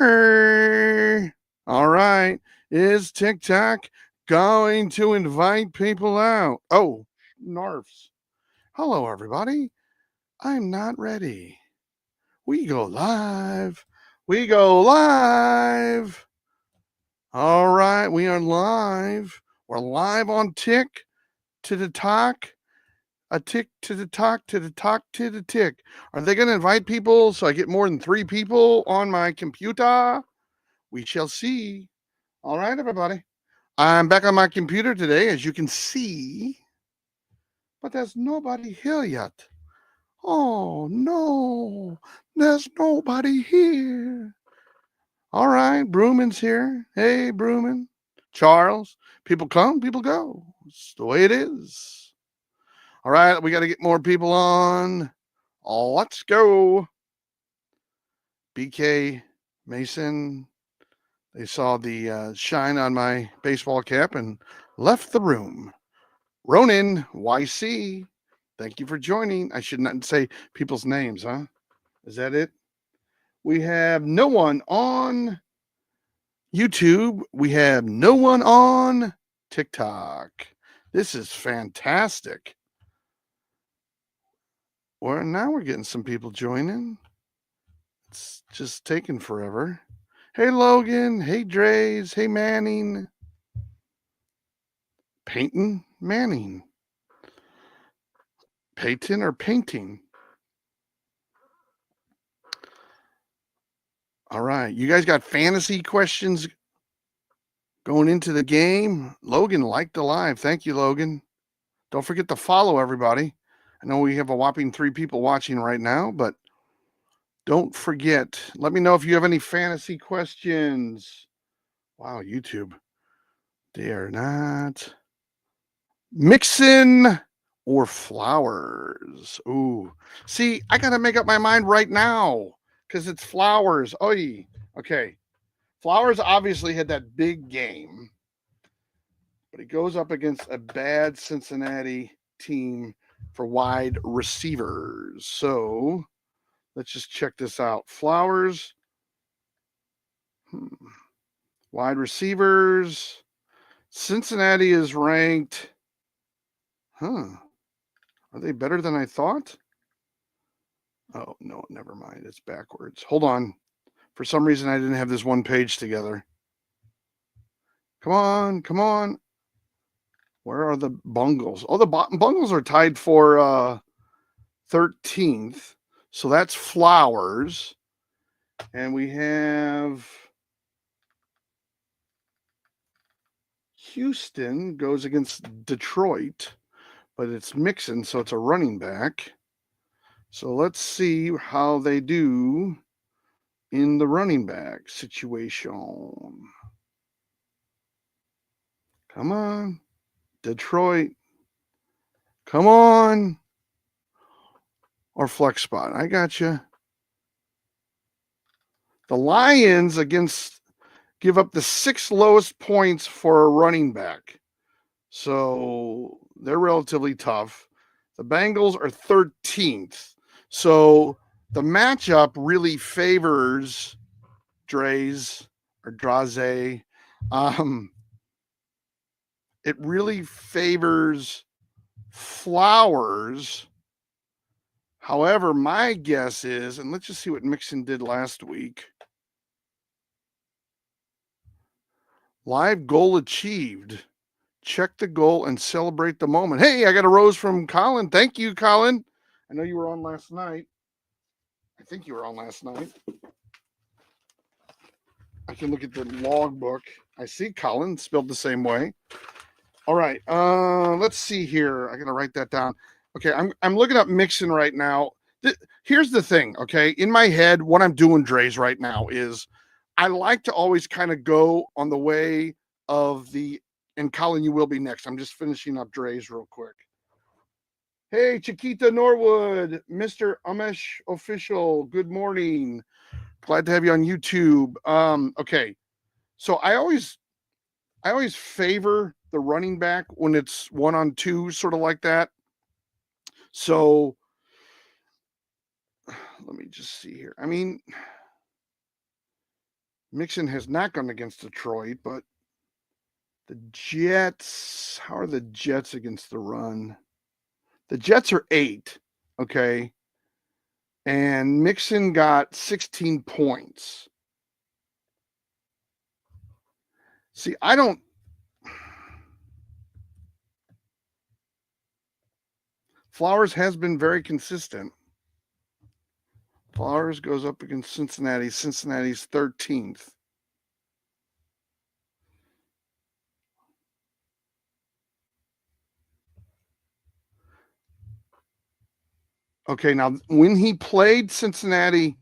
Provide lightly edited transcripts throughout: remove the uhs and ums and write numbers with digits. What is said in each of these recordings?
Hey, all right. Is TikTok going to invite people out? Oh, narfs. Hello, everybody. I'm not ready. We go live. We go live. All right, we are live. We're live on Tick to the Talk. A tick to the talk to the talk to the tick. Are they going to invite people so I get more than 3 people on my computer? We shall see. All right, everybody. I'm back on my computer today, as you can see, but there's nobody here yet. Oh, no, there's nobody here. All right, Brooman's here. Hey, Brooman. Charles. People come, people go. It's the way it is. All right, we got to get more people on. Let's go. BK, Mason, they saw the shine on my baseball cap and left the room. Ronan, YC, thank you for joining. I should not say people's names, huh? Is that it? We have no one on YouTube. We have no one on TikTok. This is fantastic. Well, now we're getting some people joining. It's just taking forever. Hey, Logan. Hey, Drays. Hey, Manning. Peyton Manning. Peyton or painting? All right. You guys got fantasy questions going into the game? Logan liked the live. Thank you, Logan. Don't forget to follow everybody. I know we have a whopping 3 people watching right now, but don't forget. Let me know if you have any fantasy questions. Wow, YouTube. They are not Mixin or Flowers. Ooh. See, I got to make up my mind right now because it's Flowers. Oy. Okay. Flowers obviously had that big game, but he goes up against a bad Cincinnati team for wide receivers. So let's just check this out. Flowers, wide receivers. Cincinnati is ranked. Are they better than I thought? Oh, no, never mind. It's backwards. Hold on. For some reason, I didn't have this one page together. Come on, come on. Where are the Bungles? Oh, the Bungles are tied for 13th. So that's Flowers. And we have Houston goes against Detroit, but it's Mixon, so it's a running back. So let's see how they do in the running back situation. Come on, Detroit. Come on. Or flex spot. I got you. The Lions give up the 6th lowest points for a running back. So they're relatively tough. The Bengals are 13th. So the matchup really favors Draze or Draze. It really favors Flowers. However, my guess is, and let's just see what Mixon did last week. Live goal achieved. Check the goal and celebrate the moment. Hey, I got a rose from Colin. Thank you, Colin. I know you were on last night. I think you were on last night. I can look at the logbook. I see Colin spelled the same way. All right. Let's see here. I gotta write that down. Okay, I'm looking up Mixon right now. Here's the thing, okay? In my head, what I'm doing, Dre's, right now is I like to always kind of go on the way of and Colin, you will be next. I'm just finishing up Dre's real quick. Hey, Chiquita Norwood, Mr. Umesh Official, good morning. Glad to have you on YouTube. Okay, so I always favor the running back when it's 1-on-2, sort of like that. So let me just see here. I mean, Mixon has not gone against Detroit, but the Jets, how are the Jets against the run? The Jets are 8, okay? And Mixon got 16 points. See, I don't. Flowers has been very consistent. Flowers goes up against Cincinnati. Cincinnati's 13th. Okay, now when he played Cincinnati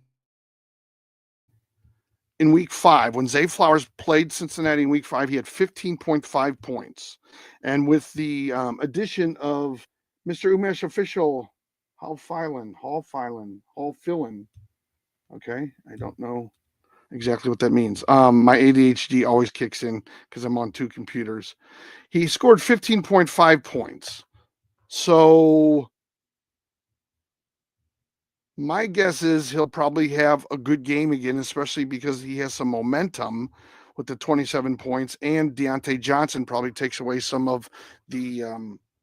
in week 5, when Zay Flowers played Cincinnati in week 5, he had 15.5 points. And with the addition of Mr. Umesh official, Hall Fillin. Okay, I don't know exactly what that means. My ADHD always kicks in because I'm on 2 computers. He scored 15.5 points. So my guess is he'll probably have a good game again, especially because he has some momentum with the 27 points, and Deontay Johnson probably takes away some of the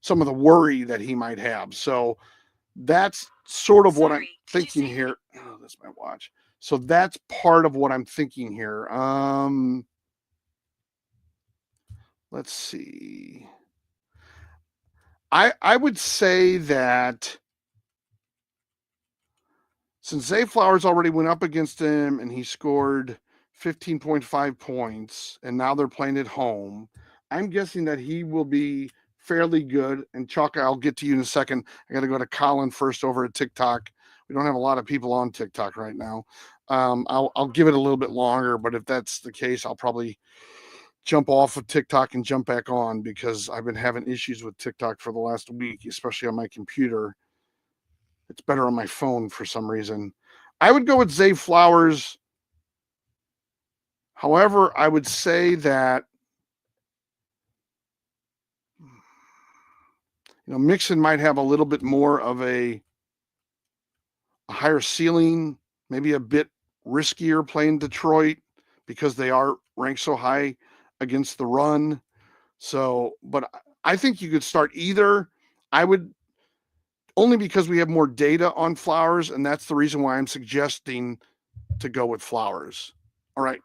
worry that he might have. So that's sort of what I'm thinking here. Oh, that's my watch. So that's part of what I'm thinking here. Let's see. I would say that since Zay Flowers already went up against him and he scored 15.5 points, and now they're playing at home, I'm guessing that he will be fairly good. And Chuck, I'll get to you in a second. I got to go to Colin first over at TikTok. We don't have a lot of people on TikTok right now. I'll give it a little bit longer, but if that's the case, I'll probably jump off of TikTok and jump back on because I've been having issues with TikTok for the last week, especially on my computer. It's better on my phone for some reason. I would go with Zay Flowers. However, I would say that Mixon might have a little bit more of a higher ceiling, maybe a bit riskier playing Detroit because they are ranked so high against the run. So, but I think you could start either. I would only because we have more data on Flowers, and that's the reason why I'm suggesting to go with Flowers. All right.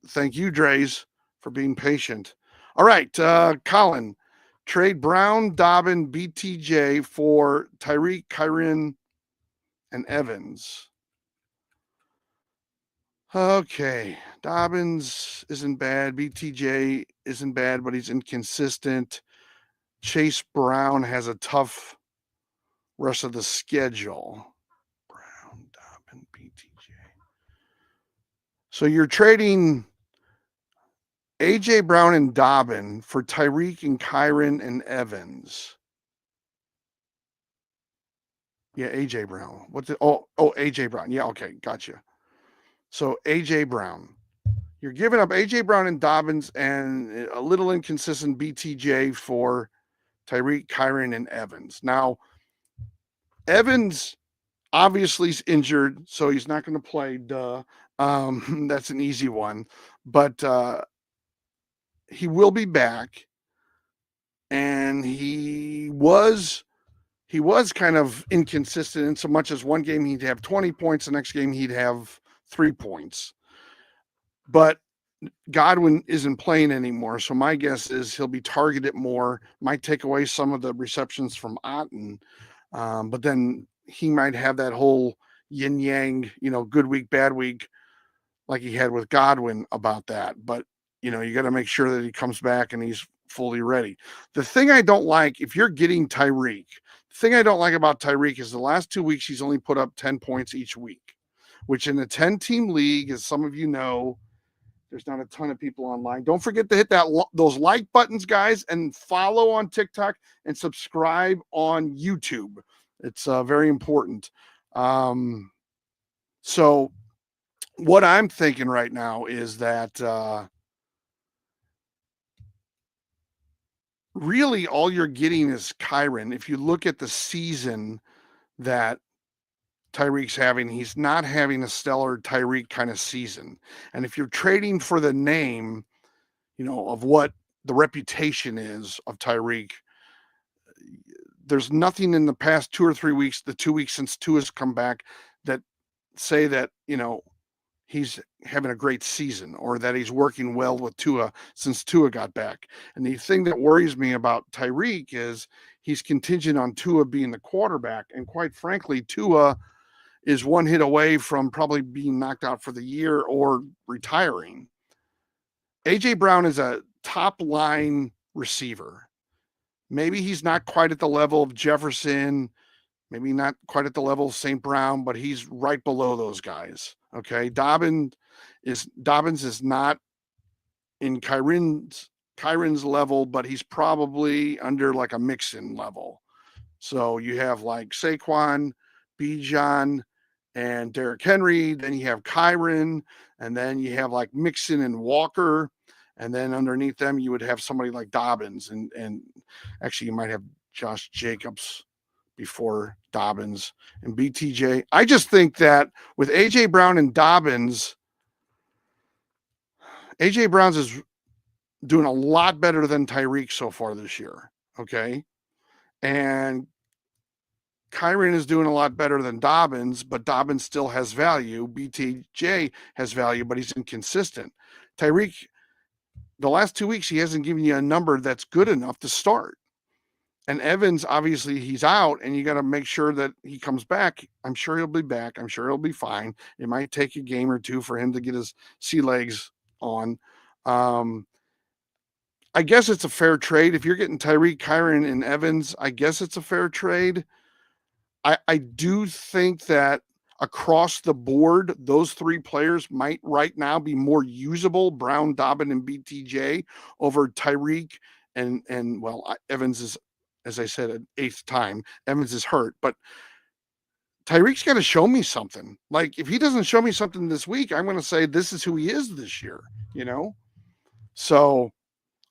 Thank you, Drays, for being patient. All right, Colin, trade Brown, Dobbin, BTJ for Tyreek, Kyren, and Evans. Okay, Dobbins isn't bad. BTJ isn't bad, but he's inconsistent. Chase Brown has a tough rest of the schedule. Brown, Dobbin, BTJ. So you're trading AJ Brown and Dobbin for Tyreek and Kyren and Evans. Yeah, AJ Brown. What's it? Oh, AJ Brown. Yeah, okay, gotcha. So AJ Brown. You're giving up AJ Brown and Dobbins and a little inconsistent BTJ for Tyreek, Kyren, and Evans. Now, Evans obviously is injured, so he's not going to play. Duh. That's an easy one. But he will be back, and he was kind of inconsistent in so much as one game he'd have 20 points, the next game he'd have 3 points. But Godwin isn't playing anymore, so my guess is he'll be targeted more, might take away some of the receptions from Otten, but then he might have that whole yin yang, good week, bad week, like he had with Godwin about that. But you got to make sure that he comes back and he's fully ready. The thing I don't like, if you're getting Tyreek, the thing I don't like about Tyreek is the last 2 weeks he's only put up 10 points each week, which in a 10-team league, as some of you know, there's not a ton of people online. Don't forget to hit those like buttons, guys, and follow on TikTok and subscribe on YouTube. It's very important. So what I'm thinking right now is that really all you're getting is Kyren. If you look at the season that He's not having a stellar Tyreek kind of season. And if you're trading for the name, of what the reputation is of Tyreek, there's nothing in the past 2 or 3 weeks, the 2 weeks since Tua's come back, that say that, he's having a great season or that he's working well with Tua since Tua got back. And the thing that worries me about Tyreek is he's contingent on Tua being the quarterback. And quite frankly, Tua is one hit away from probably being knocked out for the year or retiring. A.J. Brown is a top line receiver. Maybe he's not quite at the level of Jefferson, maybe not quite at the level of St. Brown, but he's right below those guys. Okay. Dobbins is not in Kyren's level, but he's probably under like a Mixon level. So you have like Saquon, Bijan, and Derrick Henry. Then you have Kyren, and then you have like Mixon and Walker. And then underneath them, you would have somebody like Dobbins. And actually, you might have Josh Jacobs before Dobbins and BTJ. I just think that with A.J. Brown and Dobbins, A.J. Brown's is doing a lot better than Tyreek so far this year. Okay. And Kyren is doing a lot better than Dobbins, but Dobbins still has value. BTJ has value, but he's inconsistent. Tyreek, the last 2 weeks, he hasn't given you a number that's good enough to start. And Evans, obviously, he's out, and you got to make sure that he comes back. I'm sure he'll be back. I'm sure he'll be fine. It might take a game or two for him to get his sea legs on. I guess it's a fair trade. If you're getting Tyreek, Kyren, and Evans, I guess it's a fair trade. I do think that across the board, those three players might right now be more usable, Brown, Dobbin, and BTJ, over Tyreek and well, Evans is, as I said, an eighth time. Evans is hurt, but Tyreek's got to show me something. Like, if he doesn't show me something this week, I'm going to say this is who he is this year, So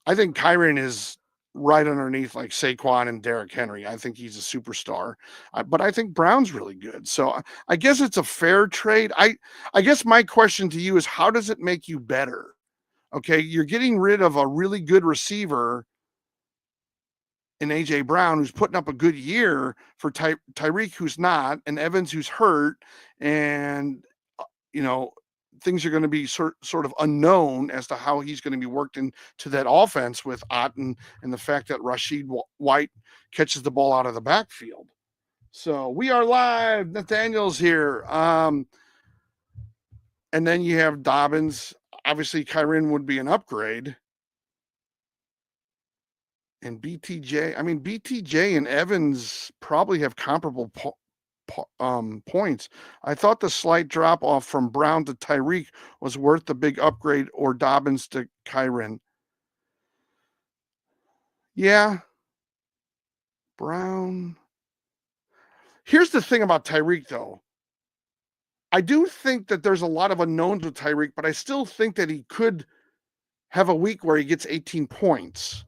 I think Kyren is right underneath like Saquon and Derrick Henry. I think he's a superstar, but I think Brown's really good. So I guess it's a fair trade. I guess my question to you is, how does it make you better? Okay, you're getting rid of a really good receiver in A.J. Brown, who's putting up a good year, for Tyreek, who's not, and Evans, who's hurt, and you know things are going to be sort of unknown as to how he's going to be worked into that offense with Otten, and the fact that Rashid White catches the ball out of the backfield. So we are live. Nathaniel's here. And then you have Dobbins. Obviously, Kyren would be an upgrade. And BTJ and Evans probably have comparable points. I thought the slight drop off from Brown to Tyreek was worth the big upgrade, or Dobbins to Kyren. Yeah. Brown. Here's the thing about Tyreek, though. I do think that there's a lot of unknowns with Tyreek, but I still think that he could have a week where he gets 18 points.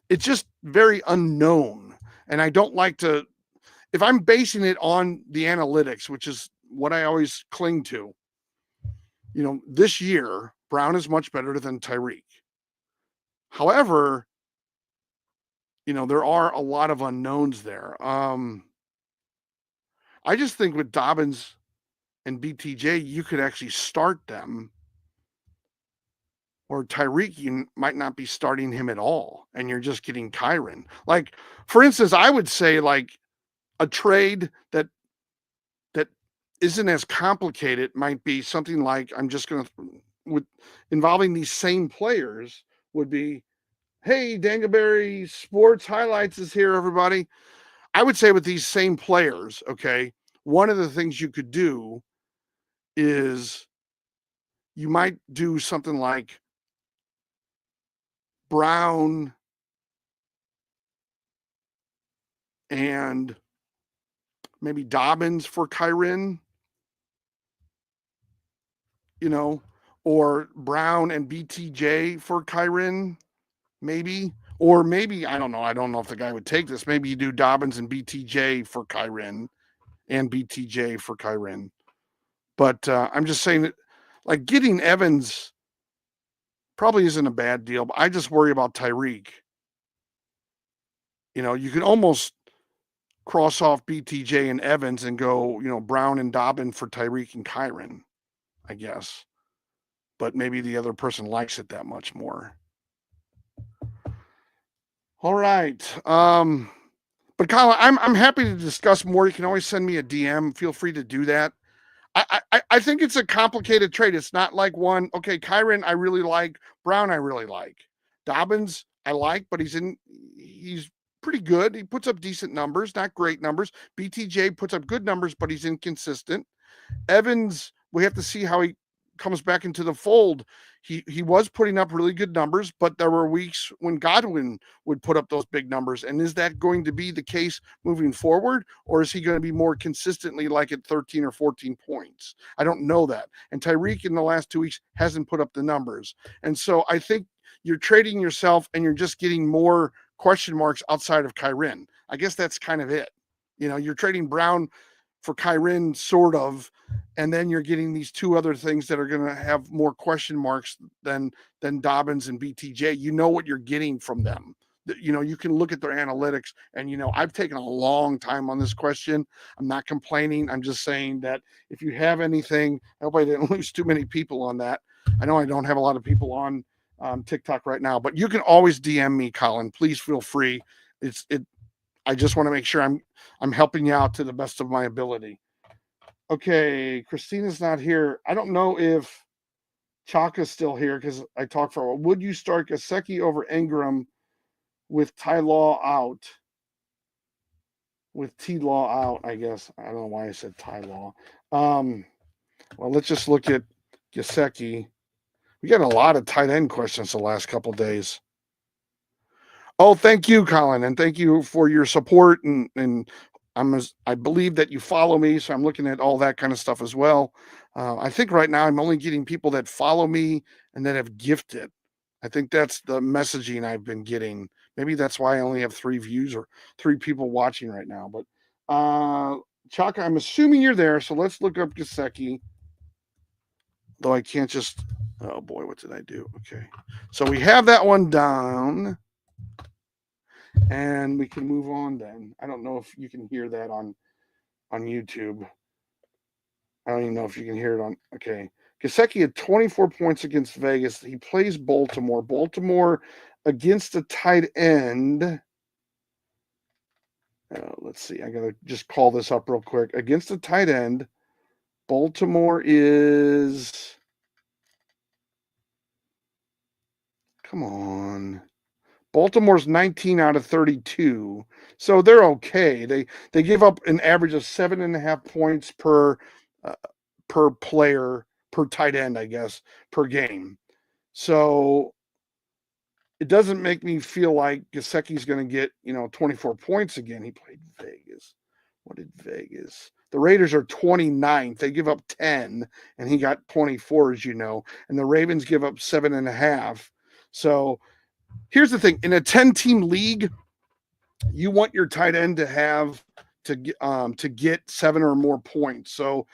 It's just very unknown. And I don't like to, if I'm basing it on the analytics, which is what I always cling to, this year, Brown is much better than Tyreek. However, there are a lot of unknowns there. I just think with Dobbins and BTJ, you could actually start them. Or Tyreek, you might not be starting him at all, and you're just getting Kyren. Like, for instance, I would say like a trade that isn't as complicated might be something like, I'm just going to, with involving these same players, would be, hey, Dangleberry Sports Highlights is here, everybody. I would say with these same players, okay, one of the things you could do is you might do something like Brown and maybe Dobbins for Kyren, or Brown and BTJ for Kyren, maybe. Or maybe, I don't know. I don't know if the guy would take this. Maybe you do Dobbins and BTJ for Kyren and BTJ for Kyren. But I'm just saying that, like, getting Evans probably isn't a bad deal, but I just worry about Tyreek. You can almost cross off BTJ and Evans and go, Brown and Dobbin for Tyreek and Kyren, I guess. But maybe the other person likes it that much more. All right. But Colin, I'm happy to discuss more. You can always send me a DM. Feel free to do that. I think it's a complicated trade. It's not like one. Okay, Kyren I really like. Brown I really like. Dobbins I like, but he's pretty good. He puts up decent numbers, not great numbers. BTJ puts up good numbers, but he's inconsistent. Evans, we have to see how he comes back into the fold. He was putting up really good numbers, but there were weeks when Godwin would put up those big numbers. And is that going to be the case moving forward, or is he going to be more consistently like at 13 or 14 points? I don't know that. And Tyreek in the last 2 weeks hasn't put up the numbers. And so I think you're trading yourself and you're just getting more question marks outside of Kyren. I guess that's kind of it. You're trading Brown for Kyren, sort of, and then you're getting these two other things that are going to have more question marks than Dobbins and BTJ. You know what you're getting from them. You can look at their analytics, and I've taken a long time on this question. I'm not complaining. I'm just saying that if you have anything, I hope I didn't lose too many people on that. I know I don't have a lot of people on TikTok right now, but you can always DM me, Colin. Please feel free. I just want to make sure I'm helping you out to the best of my ability. Okay, Christina's not here. I don't know if Chaka's still here because I talked for a while. Would you start Gesicki over Ingram with Ty Law out? With T Law out, I guess. I don't know why I said Ty Law. Well, let's just look at Gesicki. We got a lot of tight end questions the last couple days. Oh, thank you, Colin, and thank you for your support. And I believe that you follow me, so I'm looking at all that kind of stuff as well. I think right now I'm only getting people that follow me and that have gifted. I think that's the messaging I've been getting. Maybe that's why I only have 3 views or 3 people watching right now. But Chaka, I'm assuming you're there, so let's look up Gesicki. Though I can't just. Oh boy, what did I do? Okay, so we have that one down. And we can move on then. I don't know if you can hear that on YouTube. I don't even know if you can hear it on. Okay. Gesicki had 24 points against Vegas. He plays Baltimore. Baltimore against a tight end. Let's see. I got to just call this up real quick. Against a tight end, Baltimore is. Come on. Baltimore's 19 out of 32, so they're okay. They give up an average of 7.5 points per player, per tight end, I guess, per game. So it doesn't make me feel like Gesicki's going to get 24 points again. He played Vegas. What did Vegas? The Raiders are 29th. They give up 10, and he got 24, as you know. And the Ravens give up 7.5. So here's the thing: in a 10-team league, you want your tight end to get 7 or more points. So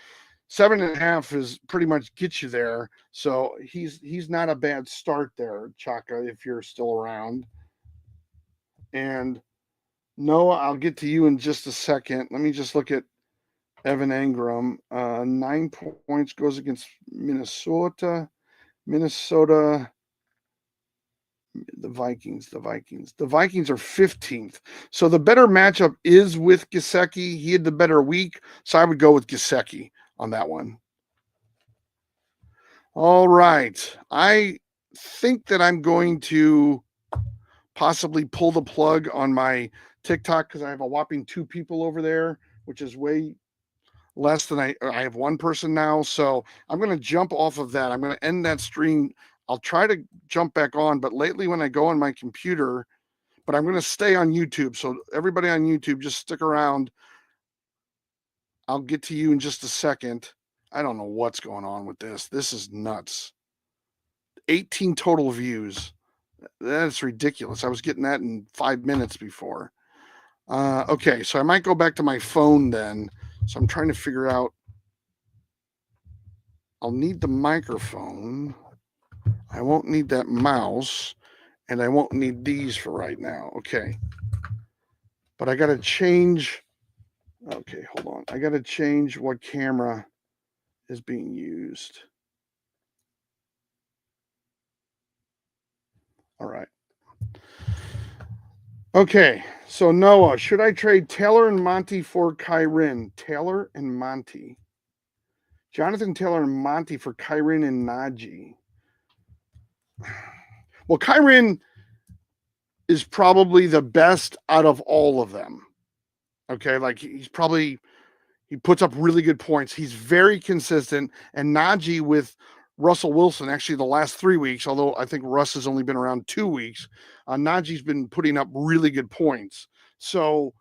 7.5 is pretty much get you there. So he's not a bad start there, Chaka, if you're still around. And Noah, I'll get to you in just a second. Let me just look at Evan Engram. 9 points goes against Minnesota. The Vikings are 15th. So the better matchup is with Gesicki. He had the better week, so I would go with Gesicki on that one. All right. I think that I'm going to possibly pull the plug on my TikTok because I have a whopping 2 people over there, which is way less than I have 1 person now. So I'm going to jump off of that. I'm going to end that stream. I'll try to jump back on, but lately when I go on my computer, but I'm going to stay on YouTube. So everybody on YouTube, just stick around. I'll get to you in just a second. I don't know what's going on with this. This is nuts. 18 total views. That's ridiculous. I was getting that in 5 minutes before. Okay, so I might go back to my phone then. So I'm trying to figure out. I'll need the microphone. I won't need that mouse, and I won't need these for right now. Okay, but I got to change. Okay, hold on. I got to change what camera is being used. All right. Okay, so Noah, should I trade Taylor and Monty for Kyren? Taylor and Monty. Jonathan Taylor and Monty for Kyren and Najee. Well, Kyren is probably the best out of all of them. Okay, like he puts up really good points. He's very consistent. And Najee with Russell Wilson, actually the last 3 weeks, although I think Russ has only been around 2 weeks, Najee's been putting up really good points. So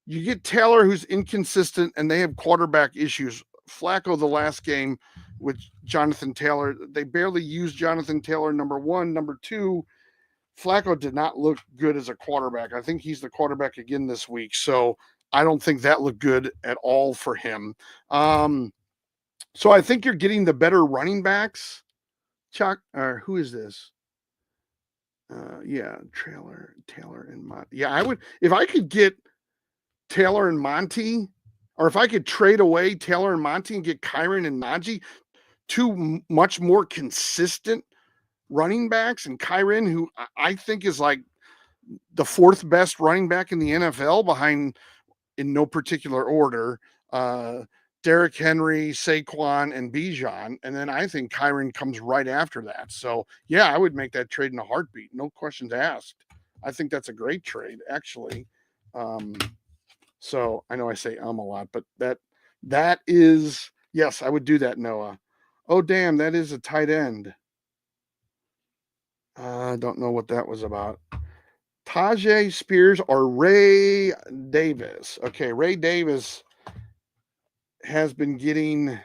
you get Taylor, who's inconsistent, and they have quarterback issues. Flacco, the last game with Jonathan Taylor, they barely used Jonathan Taylor, number one. Number two, Flacco did not look good as a quarterback. I think he's the quarterback again this week. So I don't think that looked good at all for him. So I think you're getting the better running backs. Chuck, or who is this? Yeah, Taylor and Monty. Yeah, I would if I could get Taylor and Monty, or if I could trade away Taylor and Monty and get Kyren and Najee, two much more consistent running backs, and Kyren, who I think is like the fourth best running back in the NFL behind, in no particular order, uh, Derrick Henry, Saquon, and Bijan. And then I think Kyren comes right after that. So, yeah, I would make that trade in a heartbeat. No questions asked. I think that's a great trade, actually. Um, so I know I say a lot, but that is, yes, I would do that, Noah. Oh, damn, that is a tight end. I don't know what that was about. Tajay Spears or Ray Davis? Okay, Ray Davis has been getting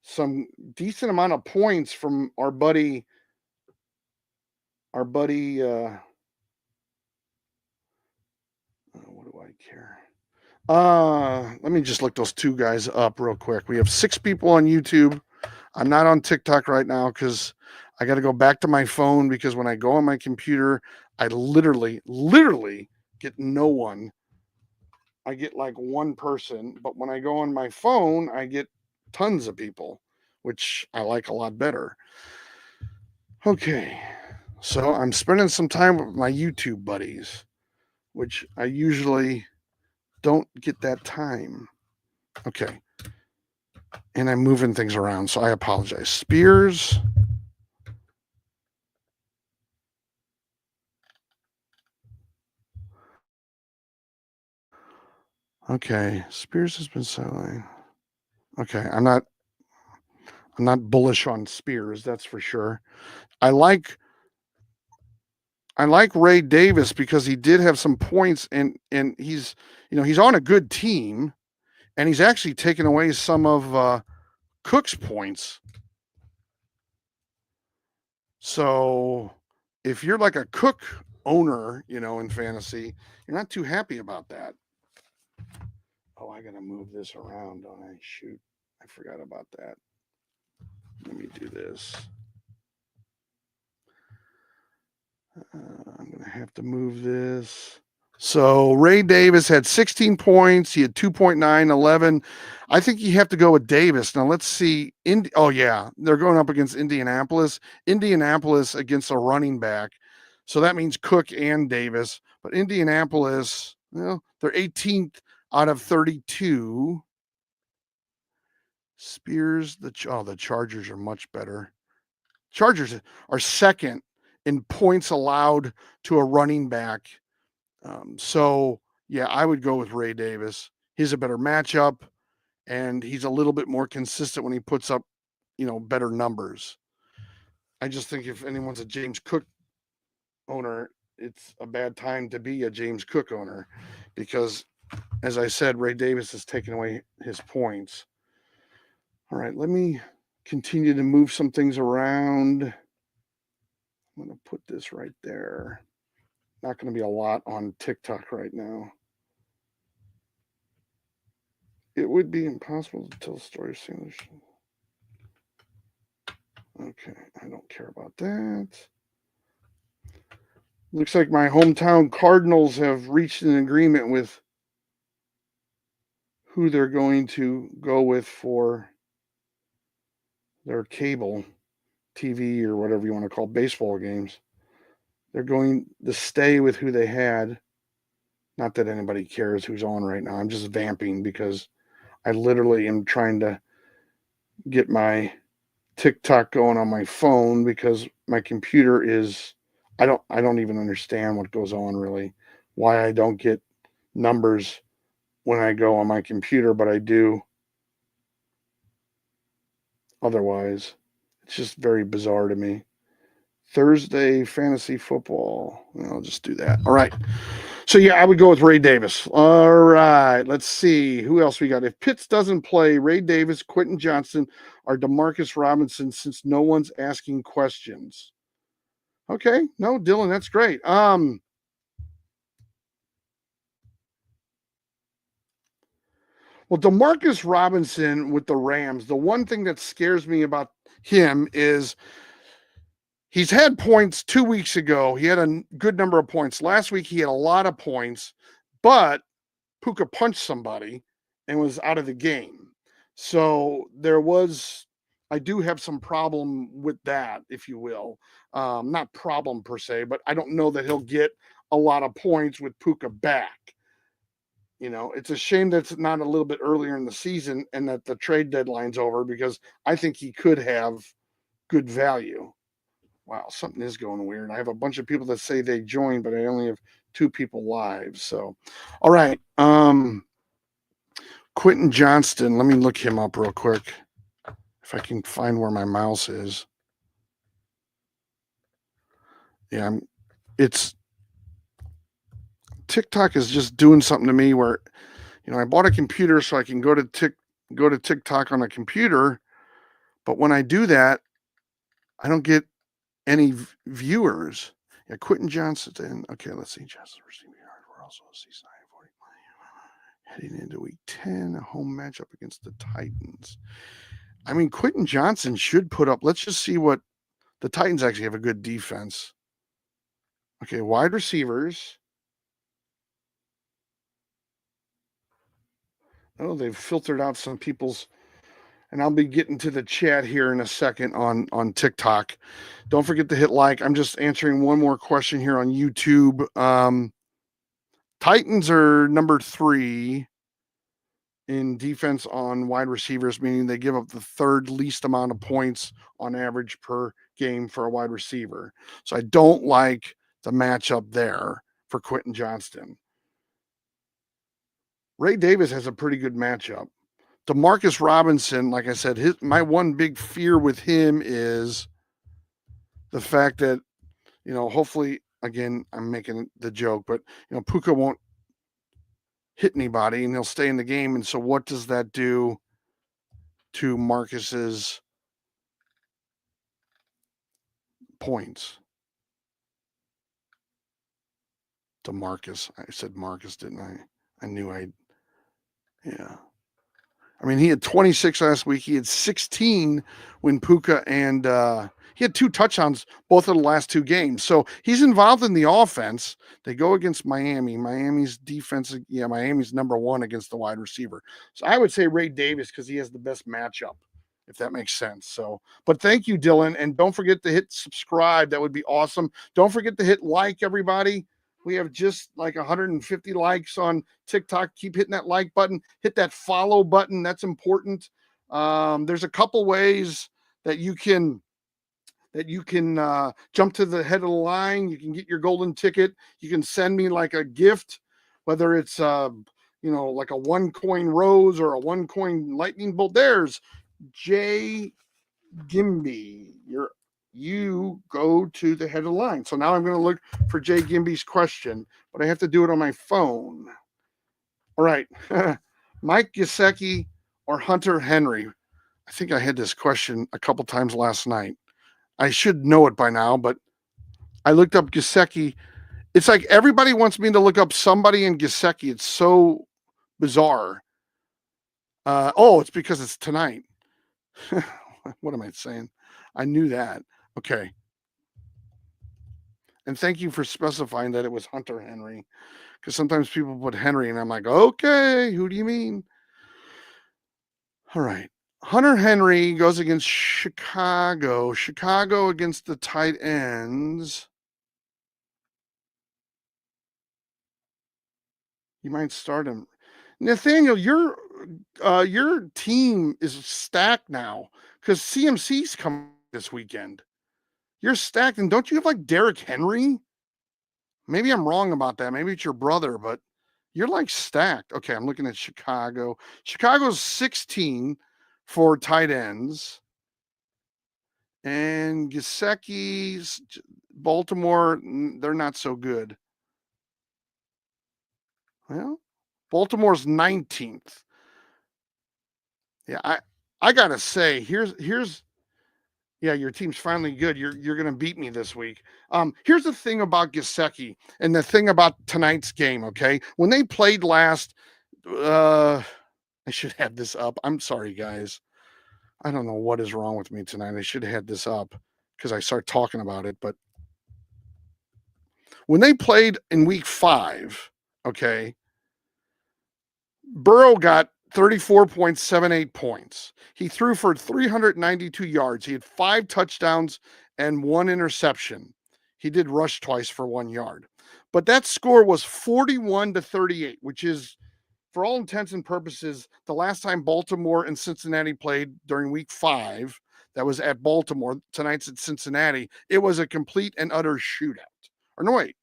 some decent amount of points from our buddy. What do I care? Let me just look those two guys up real quick. We have 6 people on YouTube. I'm not on TikTok right now because I got to go back to my phone, because when I go on my computer, I literally get no one. I get like one person, but when I go on my phone, I get tons of people, which I like a lot better. Okay, so I'm spending some time with my YouTube buddies, which I usually don't get that time. Okay, and I'm moving things around, so I apologize. Spears. Okay, Spears has been sidelined. Okay, I'm not bullish on Spears, that's for sure. I like I like Ray Davis because he did have some points, and he's on a good team, and he's actually taken away some of Cook's points. So if you're like a Cook owner, in fantasy, you're not too happy about that. Oh, I gotta move this around, don't I? Shoot, I forgot about that. Let me do this. I'm gonna have to move this. So Ray Davis had 16 points. He had 2.9, 11. I think you have to go with Davis. Now let's see. Oh yeah, they're going up against Indianapolis. Indianapolis against a running back. So that means Cook and Davis. But Indianapolis, well, they're 18th out of 32. Spears, the Chargers are much better. Chargers are second in points allowed to a running back. So yeah, I would go with Ray Davis. He's a better matchup, and he's a little bit more consistent when he puts up, better numbers. I just think if anyone's a James Cook owner, it's a bad time to be a James Cook owner, because, as I said, Ray Davis has taken away his points. All right, let me continue to move some things around. I'm going to put this right there. Not going to be a lot on TikTok right now. It would be impossible to tell a story. Okay, I don't care about that. Looks like my hometown Cardinals have reached an agreement with who they're going to go with for their cable TV or whatever you want to call baseball games. They're going to stay with who they had. Not that anybody cares who's on right now. I'm just vamping because I literally am trying to get my TikTok going on my phone because my computer is I don't even understand what goes on really. Why I don't get numbers when I go on my computer, but I do otherwise. It's just very bizarre to me. Thursday fantasy football. I'll just do that. All right. So yeah, I would go with Ray Davis. All right. Let's see who else we got. If Pitts doesn't play, Ray Davis, Quentin Johnston, or Demarcus Robinson, since no one's asking questions. Okay. No, Dylan, that's great. Well, Demarcus Robinson with the Rams, the one thing that scares me about him is he's had points 2 weeks ago. He had a good number of points. Last week, he had a lot of points, but Puka punched somebody and was out of the game. So I do have some problem with that, if you will. Not problem per se, but I don't know that he'll get a lot of points with Puka back. It's a shame that it's not a little bit earlier in the season and that the trade deadline's over because I think he could have good value. Wow, something is going weird. I have a bunch of people that say they joined, but I only have 2 people live. So, all right. Quentin Johnston. Let me look him up real quick. If I can find where my mouse is. Yeah, it's TikTok is just doing something to me where, I bought a computer so I can go to TikTok on a computer, but when I do that, I don't get any viewers. Yeah, Quentin Johnston. Okay, let's see. Johnston receiving yards. We're also season 940. Heading into week 10, a home matchup against the Titans. I mean, Quentin Johnson should put up. Let's just see what the Titans actually have a good defense. Okay, wide receivers. Oh, they've filtered out some people's, and I'll be getting to the chat here in a second on TikTok. Don't forget to hit like. I'm just answering one more question here on YouTube. Titans are number 3 in defense on wide receivers, meaning they give up the third least amount of points on average per game for a wide receiver. So I don't like the matchup there for Quentin Johnston. Ray Davis has a pretty good matchup. Demarcus Robinson, like I said, my one big fear with him is the fact that, hopefully, again, I'm making the joke, but, Puka won't hit anybody and he'll stay in the game. And so what does that do to Marcus's points? Demarcus. I said Marcus, didn't I? I knew yeah. I mean, he had 26 last week. He had 16 when Puka and he had 2 touchdowns both of the last 2 games. So he's involved in the offense. They go against Miami. Miami's defense, Miami's number 1 against the wide receiver. So I would say Ray Davis because he has the best matchup, if that makes sense. So, but thank you, Dylan. And don't forget to hit subscribe. That would be awesome. Don't forget to hit like, everybody. We have just like 150 likes on TikTok. Keep hitting that like button. Hit that follow button. That's important. There's a couple ways that you can jump to the head of the line. You can get your golden ticket. You can send me like a gift, whether it's like a 1 coin rose or a 1 coin lightning bolt. There's Jay Gimby. You go to the head of the line. So now I'm going to look for Jay Gimby's question, but I have to do it on my phone. All right. Mike Gesicki or Hunter Henry? I think I had this question a couple times last night. I should know it by now, but I looked up Gesicki. It's like everybody wants me to look up somebody in Gesicki. It's so bizarre. It's because it's tonight. What am I saying? I knew that. Okay. And thank you for specifying that it was Hunter Henry, because sometimes people put Henry, and I'm like, okay, who do you mean? All right. Hunter Henry goes against Chicago. Chicago against the tight ends. You might start him. Nathaniel, your team is stacked now because CMC's coming this weekend. You're stacked, and don't you have like Derrick Henry? Maybe I'm wrong about that. Maybe it's your brother, but you're like stacked. Okay, I'm looking at Chicago. Chicago's 16 for tight ends, and Gesicki's Baltimore. They're not so good. Well, Baltimore's 19th. Yeah, I gotta say, here's yeah, your team's finally good. You're gonna beat me this week. Here's the thing about Gesicki and the thing about tonight's game. Okay, when they played last, uh, I should have this up. I'm sorry, guys. I don't know what is wrong with me tonight. I should have had this up because I start talking about it. But when they played in week 5, okay, Burrow got 34.78 points. He threw for 392 yards. He had 5 touchdowns and 1 interception. He did rush twice for 1 yard. But that score was 41-38, which is, for all intents and purposes, the last time Baltimore and Cincinnati played during week 5. That was at Baltimore. Tonight's at Cincinnati. It was a complete and utter shootout. Or no, wait,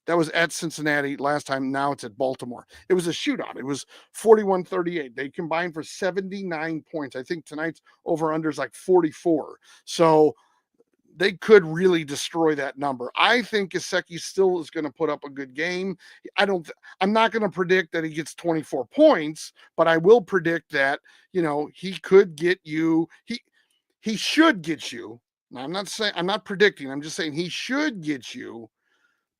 that was at Cincinnati last time. Now it's at Baltimore. It was a shootout. It was 41-38. They combined for 79 points. I think tonight's over under is like 44. So they could really destroy that number. I think Gesicki still is going to put up a good game. I'm not going to predict that he gets 24 points, but I will predict that, he could get you. He should get you. Now, I'm not predicting. I'm just saying he should get you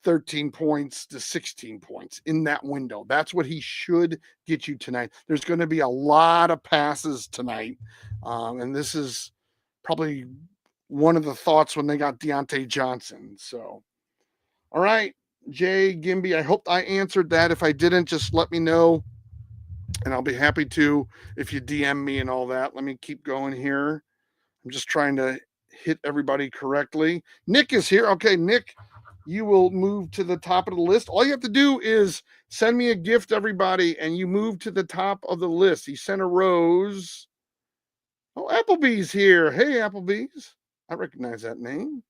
13 points to 16 points in that window. That's what he should get you tonight. There's going to be a lot of passes tonight. And this is probably one of the thoughts when they got Deontay Johnson. So, all right, Jay Gimby, I hope I answered that. If I didn't, just let me know. And I'll be happy to if you DM me and all that. Let me keep going here. I'm just trying to hit everybody correctly. Nick is here. Okay, Nick, you will move to the top of the list. All you have to do is send me a gift, everybody, and you move to the top of the list. He sent a rose. Oh, Applebee's here. Hey, Applebee's. I recognize that name.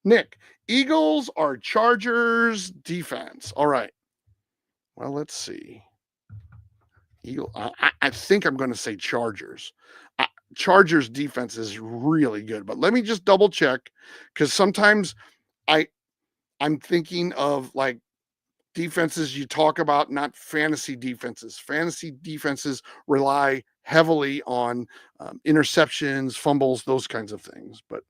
Nick, Eagles or Chargers defense? All right. Well, let's see. I think I'm going to say Chargers. Chargers defense is really good, but let me just double check because sometimes I'm thinking of like defenses you talk about, not fantasy defenses. Fantasy defenses rely heavily on interceptions, fumbles, those kinds of things. But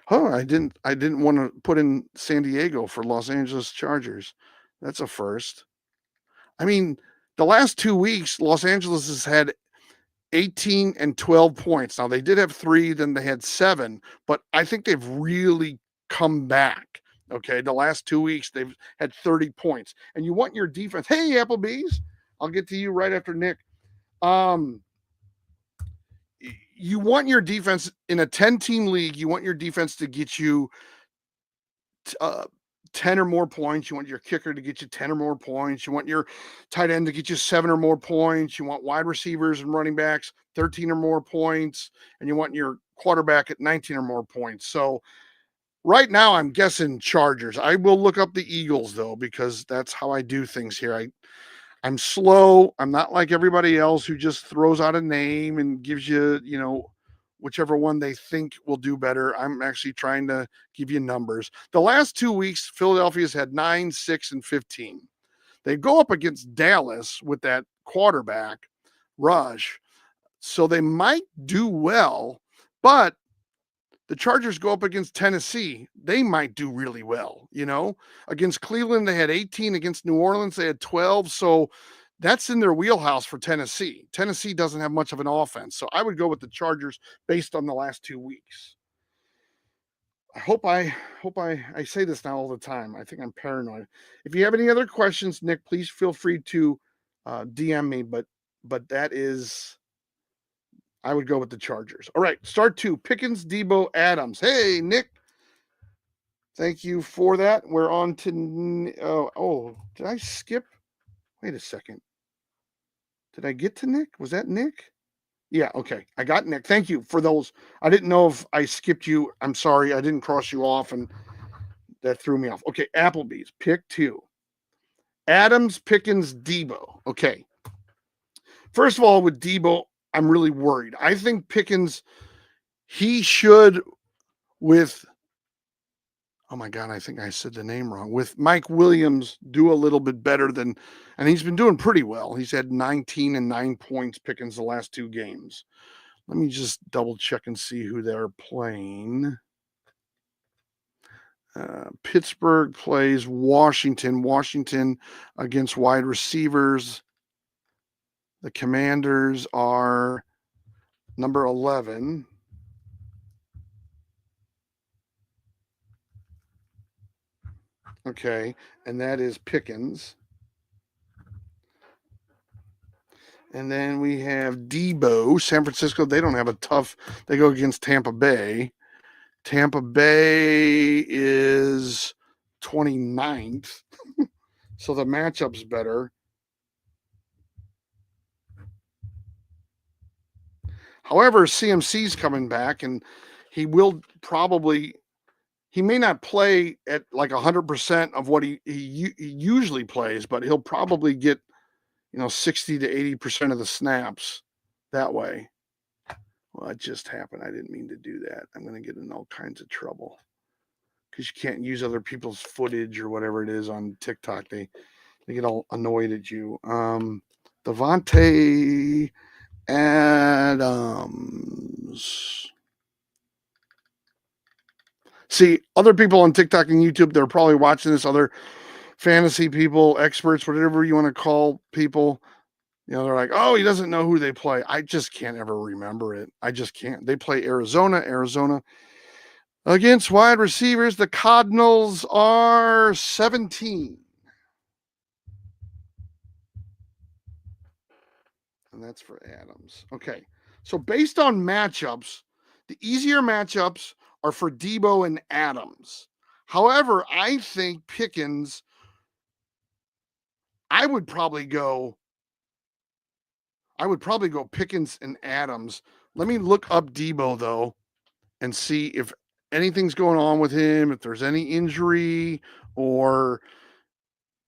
I didn't want to put in San Diego for Los Angeles Chargers. That's a first. I mean, the last 2 weeks, Los Angeles has had 18 and 12 points. Now they did have 3, then they had 7, but I think they've really come back. Okay, the last 2 weeks they've had 30 points, and you want your defense. Hey, Applebee's, I'll get to you right after Nick. You want your defense in a 10-team league. You want your defense to get you 10 or more points. You want your kicker to get you 10 or more points. You want your tight end to get you 7 or more points. You want wide receivers and running backs 13 or more points. And you want your quarterback at 19 or more points. So right now, I'm guessing Chargers. I will look up the Eagles, though, because that's how I do things here. I'm slow. I'm not like everybody else who just throws out a name and gives you, whichever one they think will do better. I'm actually trying to give you numbers. The last 2 weeks, Philadelphia's had 9, 6, and 15. They go up against Dallas with that quarterback rush, so they might do well, but the Chargers go up against Tennessee. They might do really well, Against Cleveland, they had 18. Against New Orleans, they had 12. So that's in their wheelhouse for Tennessee. Tennessee doesn't have much of an offense, so I would go with the Chargers based on the last 2 weeks. I say this now all the time. I think I'm paranoid. If you have any other questions, Nick, please feel free to DM me. But that is, I would go with the Chargers. All right, start 2. Pickens, Debo, Adams. Hey, Nick. Thank you for that. We're on to did I skip? Wait a second. Did I get to Nick? Was that Nick? Yeah, okay. I got Nick. Thank you for those. I didn't know if I skipped you. I'm sorry. I didn't cross you off, and that threw me off. Okay, Applebee's. Pick 2. Adams, Pickens, Debo. Okay. First of all, with Debo, I'm really worried. I think Pickens, he should, with, oh my God, I think I said the name wrong. With Mike Williams, do a little bit better than, and he's been doing pretty well. He's had 19 and 9 points, Pickens, the last 2 games. Let me just double check and see who they're playing. Pittsburgh plays Washington. Washington against wide receivers. The Commanders are number 11. Okay, and that is Pickens. And then we have Debo, San Francisco. They don't have a tough, they go against Tampa Bay. Tampa Bay is 29th. So the matchup's better. However, CMC's coming back, and he will probably, he may not play at like 100% of what he usually plays, but he'll probably get, 60 to 80% of the snaps that way. Well, it just happened. I didn't mean to do that. I'm going to get in all kinds of trouble because you can't use other people's footage or whatever it is on TikTok. They get all annoyed at you. Devontae Adams. See, other people on TikTok and YouTube, they're probably watching this. Other fantasy people, experts, whatever you want to call people. They're like, oh, he doesn't know who they play. I just can't ever remember it. I just can't. They play Arizona against wide receivers. The Cardinals are 17. And that's for Adams. Okay. So based on matchups, the easier matchups are for Debo and Adams. However, I think Pickens, I would probably go Pickens and Adams. Let me look up Debo though and see if anything's going on with him, if there's any injury or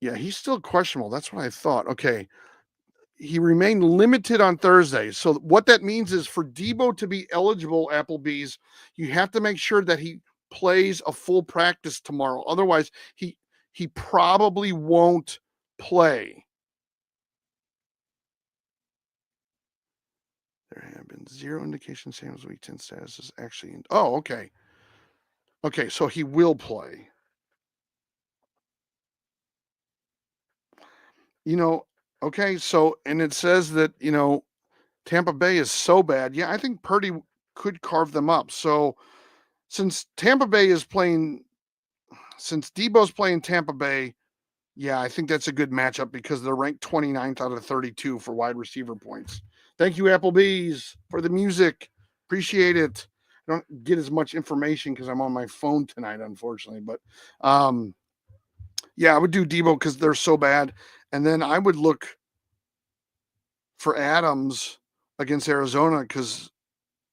yeah, he's still questionable. That's what I thought. Okay. He remained limited on Thursday. So what that means is for Debo to be eligible, Applebee's, you have to make sure that he plays a full practice tomorrow. Otherwise, he probably won't play. There have been 0 indications Sam's week 10 status is actually in. Oh, okay. Okay, so he will play. Okay, so and it says that, Tampa Bay is so bad. Yeah, I think Purdy could carve them up. So since Debo's playing Tampa Bay, yeah, I think that's a good matchup because they're ranked 29th out of 32 for wide receiver points. Thank you, Applebee's, for the music. Appreciate it. I don't get as much information because I'm on my phone tonight, unfortunately. But yeah, I would do Debo because they're so bad. And then I would look for Adams against Arizona because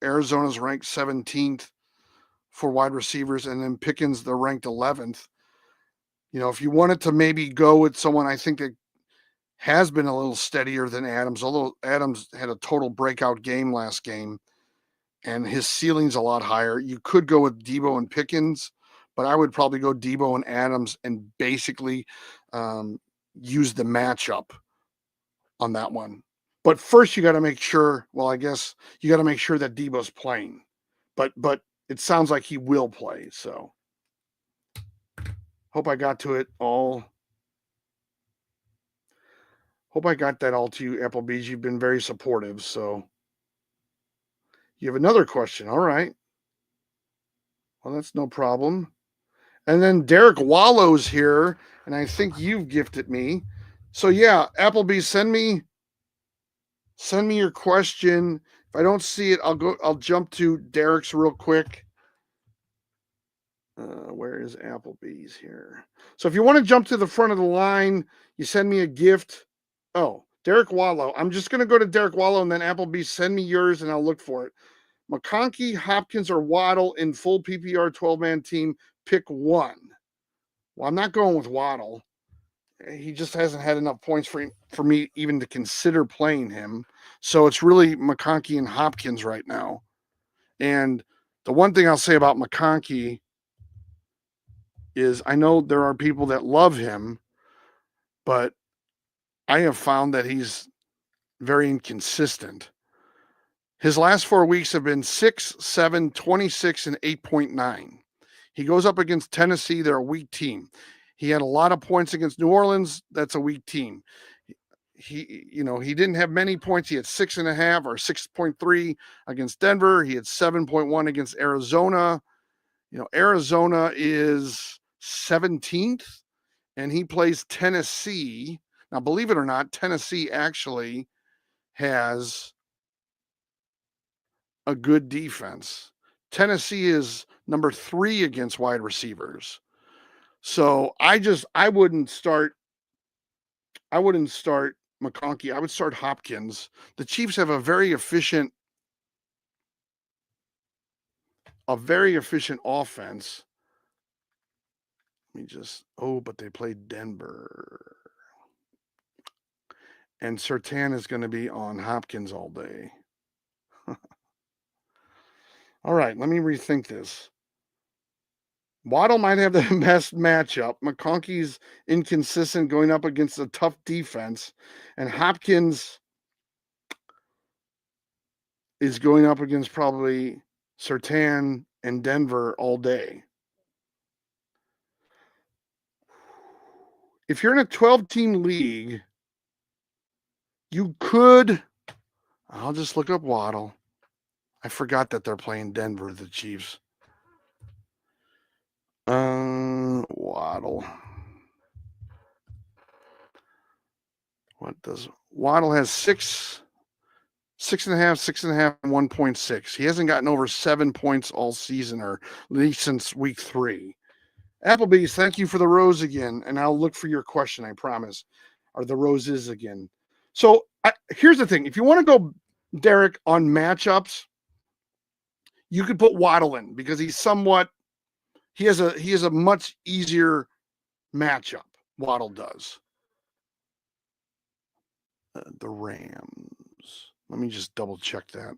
Arizona's ranked 17th for wide receivers, and then Pickens, they're ranked 11th. If you wanted to maybe go with someone I think that has been a little steadier than Adams, although Adams had a total breakout game last game and his ceiling's a lot higher, you could go with Debo and Pickens, but I would probably go Debo and Adams and basically use the matchup on that one. But first you got to make sure, I guess you got to make sure that Debo's playing. But it sounds like he will play, so hope I got to it all. Hope I got that all to you, Applebee's. You've been very supportive. So you have another question. All right. Well, that's no problem. And then Derek Wallow's here, and I think you've gifted me. So yeah, Applebee's, send me your question. If I don't see it, I'll jump to Derek's real quick. Where is Applebee's here? So if you want to jump to the front of the line, you send me a gift. Oh, Derek Wallow. I'm just going to go to Derek Wallow, and then Applebee's, send me yours and I'll look for it. McConkey, Hopkins, or Waddle in full PPR 12-man team, pick one. Well, I'm not going with Waddle. He just hasn't had enough points for me even to consider playing him. So it's really McConkey and Hopkins right now. And the one thing I'll say about McConkey is I know there are people that love him, but I have found that he's very inconsistent. His last 4 weeks have been 6, 7, 26, and 8.9. He goes up against Tennessee. They're a weak team. He had a lot of points against New Orleans. That's a weak team. He didn't have many points. He had 6.5 or 6.3 against Denver. He had 7.1 against Arizona. Arizona is 17th, and he plays Tennessee. Now, believe it or not, Tennessee actually has a good defense. Tennessee is number 3 against wide receivers. So I wouldn't start McConkey. I would start Hopkins. The Chiefs have a very efficient offense. But they played Denver. And Surtain is going to be on Hopkins all day. All right, let me rethink this. Waddle might have the best matchup. McConkey's inconsistent going up against a tough defense. And Hopkins is going up against probably Surtain and Denver all day. If you're in a 12-team league, you could. I'll just look up Waddle. I forgot that they're playing Denver, the Chiefs. Waddle. Waddle has 6.5, 6.5, and 1.6. He hasn't gotten over 7 points all season, or at least since week 3. Applebee's, thank you for the rose again, and I'll look for your question, I promise. Are the roses again? So here's the thing. If you want to go, Derek, on matchups, you could put Waddle in because he has a much easier matchup. Waddle does. The Rams. Let me just double check that.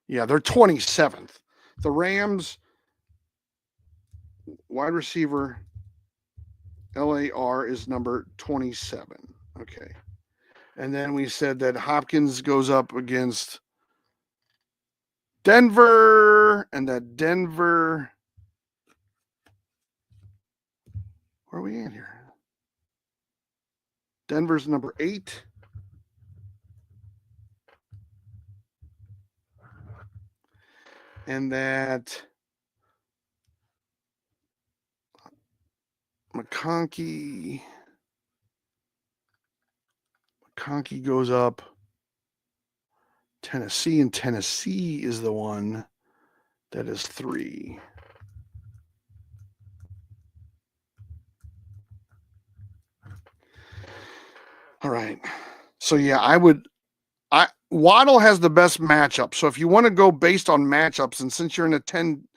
Yeah, they're 27th. The Rams, wide receiver, LAR is number 27. Okay. And then we said that Hopkins goes up against Denver, and that Denver. Where are we at here? Denver's number 8. And that McConkey goes up Tennessee, and Tennessee is the one that is 3. All right. So yeah, Waddle has the best matchup. So if you want to go based on matchups, and since you're in a 10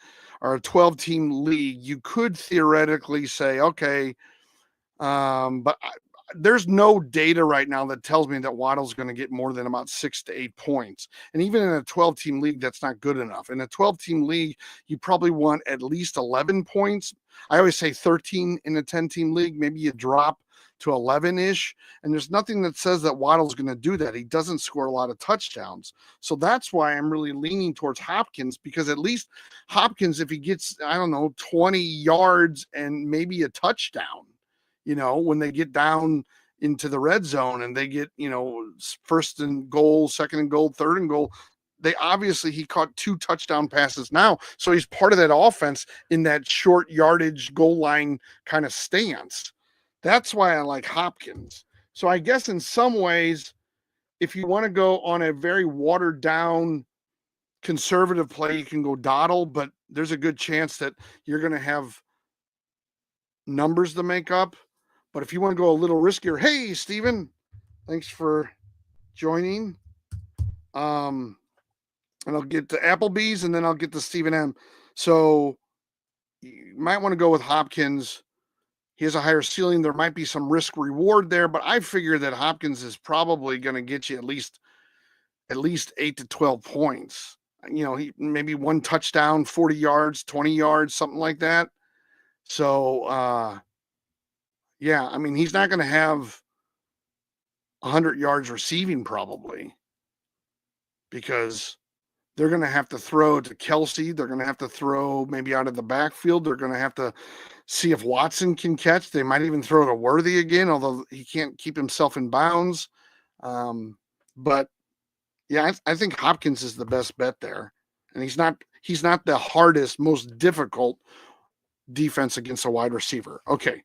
or a 12-team league, you could theoretically say, okay, but there's no data right now that tells me that Waddle's going to get more than about 6 to 8 points. And even in a 12-team league, that's not good enough. In a 12-team league, you probably want at least 11 points. I always say 13 in a 10-team league. Maybe you drop to 11-ish. And there's nothing that says that Waddle's going to do that. He doesn't score a lot of touchdowns. So that's why I'm really leaning towards Hopkins, because at least Hopkins, if he gets, 20 yards and maybe a touchdown, when they get down, into the red zone and they get, first and goal, second and goal, third and goal. He caught 2 touchdown passes now. So he's part of that offense in that short yardage goal line kind of stance. That's why I like Hopkins. So I guess in some ways, if you want to go on a very watered down conservative play, you can go Dottle, but there's a good chance that you're going to have numbers to make up. But if you want to go a little riskier, hey, Steven, thanks for joining. And I'll get to Applebee's and then I'll get to Stephen M. So you might want to go with Hopkins. He has a higher ceiling. There might be some risk reward there, but I figure that Hopkins is probably going to get you at least 8 to 12 points. He maybe 1 touchdown, 40 yards, 20 yards, something like that. So, yeah, I mean, he's not going to have 100 yards receiving probably because they're going to have to throw to Kelsey. They're going to have to throw maybe out of the backfield. They're going to have to see if Watson can catch. They might even throw to Worthy again, although he can't keep himself in bounds. But yeah, I think Hopkins is the best bet there. And he's not the hardest, most difficult defense against a wide receiver. Okay.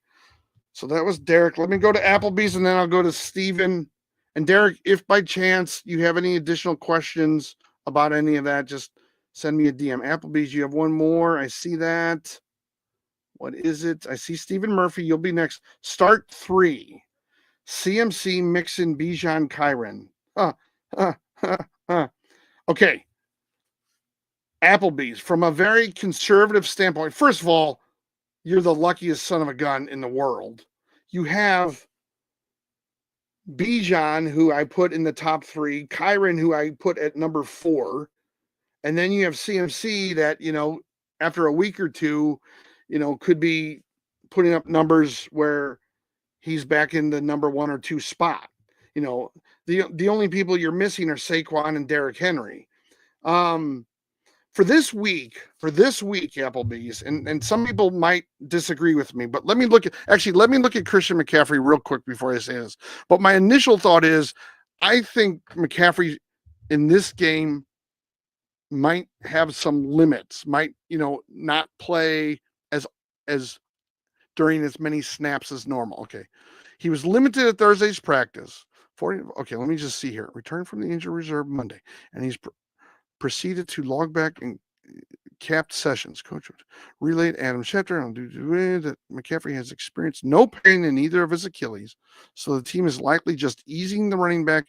So that was Derek. Let me go to Applebee's and then I'll go to Steven. And Derek, if by chance you have any additional questions about any of that, just send me a DM. Applebee's, you have one more. I see that. What is it? I see Stephen Murphy. You'll be next. Start 3. CMC, Mixon, Bijan, Kyren. Okay. Applebee's, from a very conservative standpoint, first of all, you're the luckiest son of a gun in the world. You have Bijan, who I put in the top 3, Kyren, who I put at number 4, and then you have CMC that, after a week or two, could be putting up numbers where he's back in the number 1 or 2 spot. The only people you're missing are Saquon and Derrick Henry. For this week, Applebee's, and some people might disagree with me, but let me look at Christian McCaffrey real quick before I say this. But my initial thought is, I think McCaffrey in this game might have some limits, might, not play as during as many snaps as normal. Okay. He was limited at Thursday's practice. Okay, let me just see here. Returned from the injury reserve Monday, and he's proceeded to log back and capped sessions. Coach relayed Adam Schefter on that McCaffrey has experienced no pain in either of his Achilles, so the team is likely just easing the running back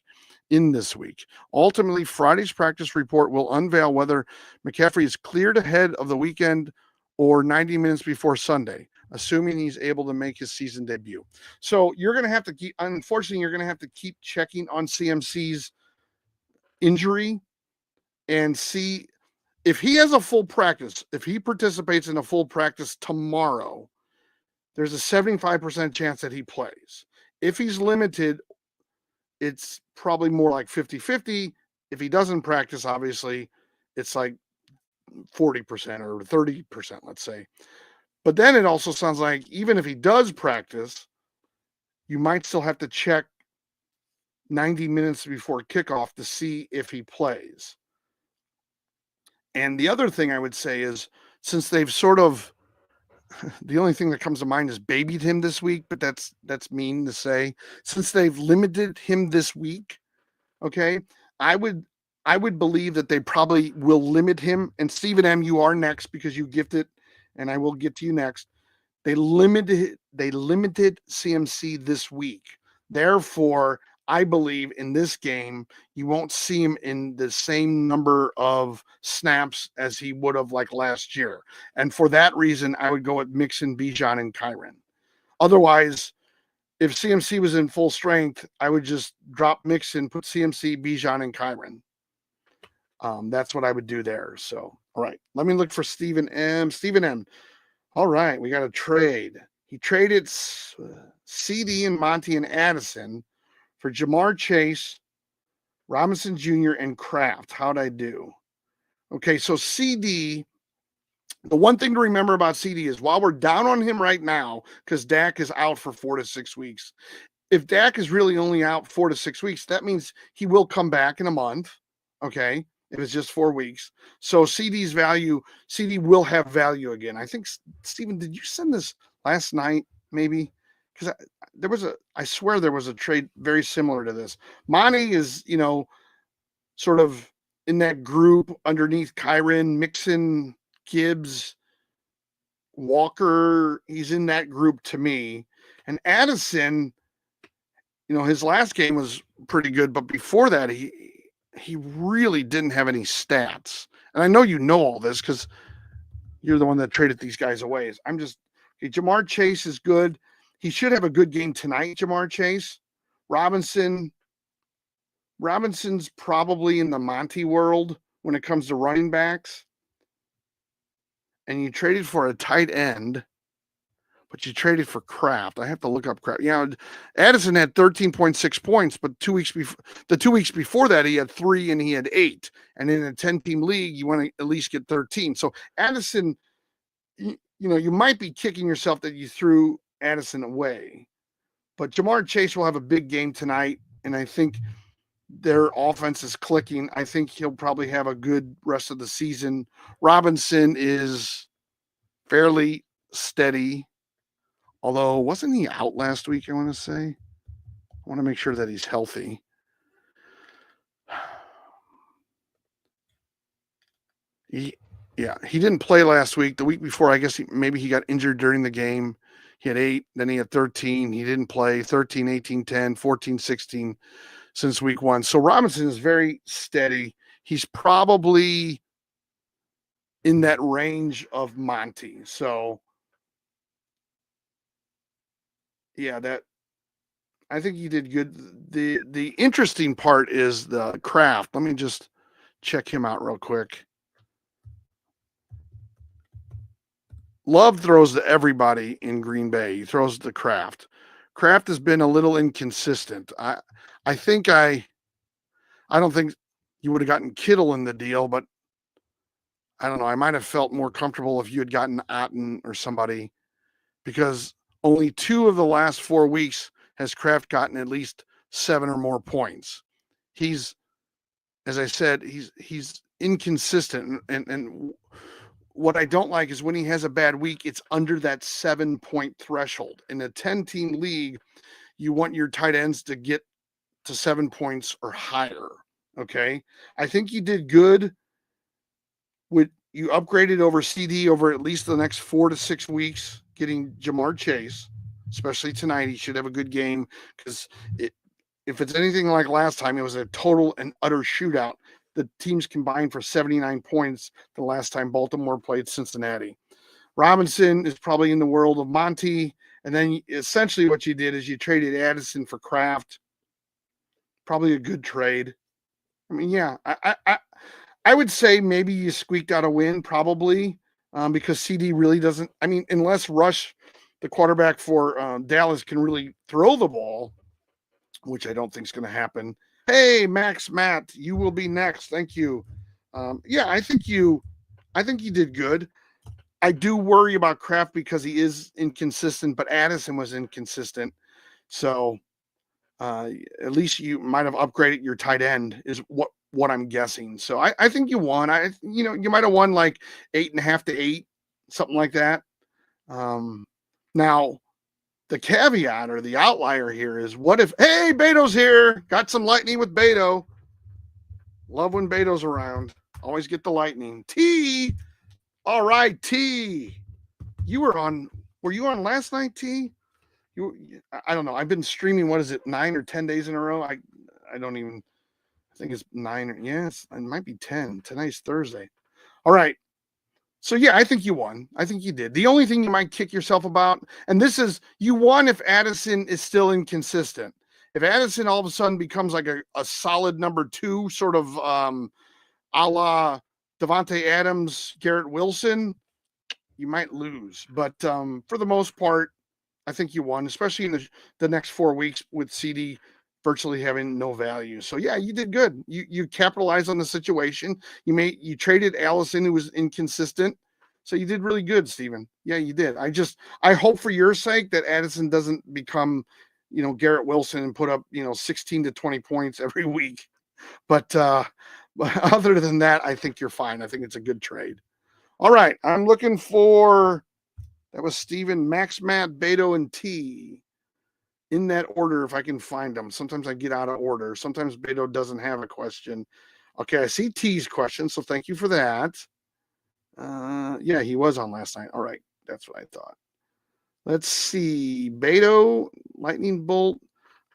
in this week. Ultimately, Friday's practice report will unveil whether McCaffrey is cleared ahead of the weekend or 90 minutes before Sunday, assuming he's able to make his season debut. So you're going to have to keep checking on CMC's injury and see if he has a full practice. If he participates in a full practice tomorrow, there's a 75% chance that he plays. If he's limited, it's probably more like 50-50. If he doesn't practice, obviously, it's like 40% or 30%, let's say. But then it also sounds like even if he does practice, you might still have to check 90 minutes before kickoff to see if he plays. And the other thing I would say is, since they've sort of, the only thing that comes to mind is babied him this week, but that's mean to say. Since they've limited him this week, okay, I would believe that they probably will limit him. And Stephen M., you are next because you gifted, and I will get to you next. They limited CMC this week. Therefore, I believe in this game, you won't see him in the same number of snaps as he would have like last year. And for that reason, I would go with Mixon, Bijan, and Kyren. Otherwise, if CMC was in full strength, I would just drop Mixon, put CMC, Bijan, and Kyren. That's what I would do there. So, all right, let me look for Stephen M. Stephen M. All right, we got a trade. He traded CD and Monty and Addison for Jamar Chase, Robinson Jr., and Kraft. How'd I do? Okay, so CD, the one thing to remember about CD is while we're down on him right now, because Dak is out for 4 to 6 weeks, if Dak is really only out 4 to 6 weeks, that means he will come back in a month. Okay. If it's just 4 weeks. So CD will have value again. I think, Steven, did you send this last night? Maybe because I swear there was a trade very similar to this. Monty is, sort of in that group underneath Kyron, Mixon, Gibbs, Walker. He's in that group to me. And Addison, his last game was pretty good, but before that, he really didn't have any stats. And I know you know all this because you're the one that traded these guys away. Jamar Chase is good. He should have a good game tonight, Jamar Chase. Robinson's probably in the Monty world when it comes to running backs. And you traded for a tight end, but you traded for Kraft. I have to look up Kraft. Addison had 13.6 points, but 2 weeks before that, he had 3 and he had 8. And in a 10-team league, you want to at least get 13. So Addison, you might be kicking yourself that you threw Addison away. But Jamar Chase will have a big game tonight, and I think their offense is clicking. I think he'll probably have a good rest of the season. Robinson is fairly steady, although wasn't he out last week, I want to say? I want to make sure that he's healthy. He didn't play last week. The week before, I guess maybe he got injured during the game. He had 8, then he had 13. He didn't play 13, 18, 10, 14, 16 since week 1. So Robinson is very steady. He's probably in that range of Monty. So yeah, I think he did good. The interesting part is the Kraft. Let me just check him out real quick. Love throws to everybody in Green Bay. He throws to Kraft. Kraft has been a little inconsistent. I don't think you would have gotten Kittle in the deal, but I don't know. I might have felt more comfortable if you had gotten Otten or somebody, because only 2 of the last 4 weeks has Kraft gotten at least 7 or more points. He's, as I said, he's inconsistent, and what I don't like is when he has a bad week, it's under that 7-point threshold. In a 10-team league, you want your tight ends to get to 7 points or higher. Okay. I think you did good with, you upgraded over CD over at least the next 4 to 6 weeks, getting Jamar Chase, especially tonight. He should have a good game, because if it's anything like last time, it was a total and utter shootout. The teams combined for 79 points the last time Baltimore played Cincinnati. Robinson is probably in the world of Monty. And then essentially what you did is you traded Addison for Kraft. Probably a good trade. I mean, yeah, I would say maybe you squeaked out a win, probably, because CD really doesn't. I mean, unless Rush, the quarterback for Dallas, can really throw the ball, which I don't think is going to happen. Hey, Matt, you will be next. Thank you. I think you did good. I do worry about Kraft because he is inconsistent, but Addison was inconsistent. So at least you might have upgraded your tight end, is what I'm guessing. So I think you won. You might have won like 8.5 to 8, something like that. Now the caveat or the outlier here is, what if, hey, Beto's here, got some lightning with Beto. Love when Beto's around. Always get the lightning. T. All right, T. Were you on last night, T? I don't know. I've been streaming, what is it, 9 or 10 days in a row? I think it's 9 or, yes, it might be 10. Tonight's Thursday. All right. So yeah, I think you won. I think you did. The only thing you might kick yourself about, and this is, you won if Addison is still inconsistent. If Addison all of a sudden becomes like a solid number 2, sort of a la Devontae Adams, Garrett Wilson, you might lose. But for the most part, I think you won, especially in the next 4 weeks with CD virtually having no value. So yeah, you did good. You capitalized on the situation. You traded Allison, who was inconsistent. So you did really good, Steven. Yeah, you did. I hope for your sake that Addison doesn't become Garrett Wilson and put up 16 to 20 points every week. But other than that, I think you're fine. I think it's a good trade. All right, I'm looking for that was Steven, Max, Matt, Beto, and T. In that order, if I can find them. Sometimes I get out of order. Sometimes Beto doesn't have a question. Okay, I see T's question, so thank you for that. Yeah, he was on last night. All right, that's what I thought. Let's see. Beto, Lightning Bolt.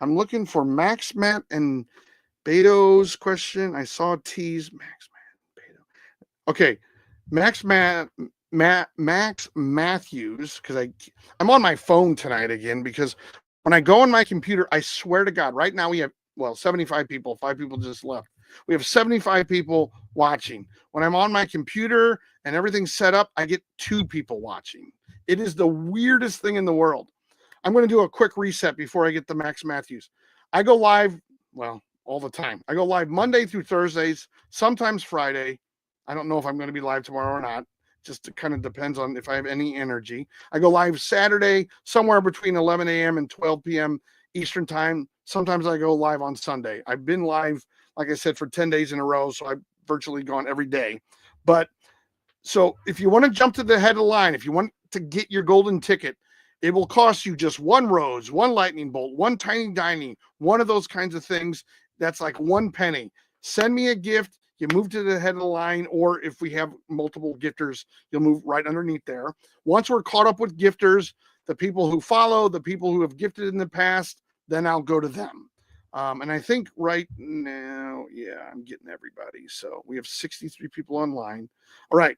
I'm looking for Max, Matt, and Beto's question. I saw T's. Max, Matt, Beto. Okay, Max, Max Matthews, because I'm on my phone tonight again, because when I go on my computer, I swear to God, right now we have 75 people. 5 people just left. We have 75 people watching. When I'm on my computer and everything's set up, I get 2 people watching. It is the weirdest thing in the world. I'm going to do a quick reset before I get to Max Matthews. I go live, all the time. I go live Monday through Thursdays, sometimes Friday. I don't know if I'm going to be live tomorrow or not. Just it kind of depends on if I have any energy. I go live Saturday, somewhere between 11 a.m. and 12 p.m. Eastern time. Sometimes I go live on Sunday. I've been live, like I said, for 10 days in a row, so I've virtually gone every day. But so if you want to jump to the head of the line, if you want to get your golden ticket, it will cost you just 1 rose, 1 lightning bolt, 1 tiny dining, one of those kinds of things. That's like 1 penny. Send me a gift. You move to the head of the line, or if we have multiple gifters, you'll move right underneath there. Once we're caught up with gifters, the people who follow, the people who have gifted in the past, then I'll go to them. And I think right now, yeah, I'm getting everybody. So we have 63 people online. All right.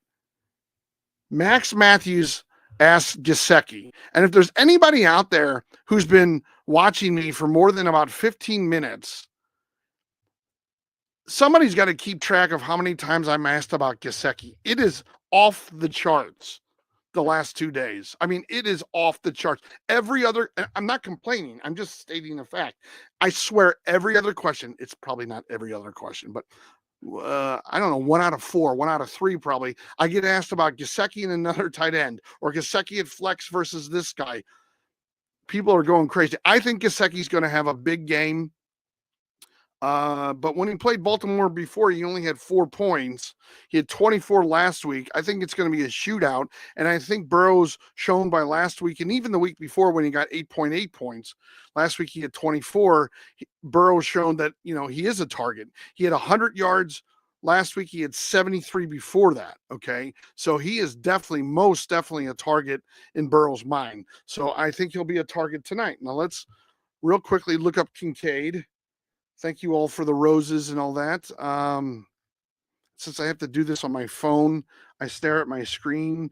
Max Matthews asks Gesicki. And if there's anybody out there who's been watching me for more than about 15 minutes, somebody's got to keep track of how many times I'm asked about Gesicki. It is off the charts the last 2 days. I mean, it is off the charts. I'm not complaining. I'm just stating a fact. I swear every other question, it's probably not every other question, but I don't know, 1 out of 4, 1 out of 3 probably. I get asked about Gesicki and another tight end, or Gesicki at flex versus this guy. People are going crazy. I think Gesicki's going to have a big game. But when he played Baltimore before, he only had 4 points. He had 24 last week. I think it's going to be a shootout. And I think Burrow's shown by last week, and even the week before when he got 8.8 points. Last week he had 24. Burrow's shown that, he is a target. He had 100 yards last week. He had 73 before that. Okay. So he is most definitely a target in Burrow's mind. So I think he'll be a target tonight. Now let's real quickly look up Kincaid. Thank you all for the roses and all that. Since I have to do this on my phone, I stare at my screen.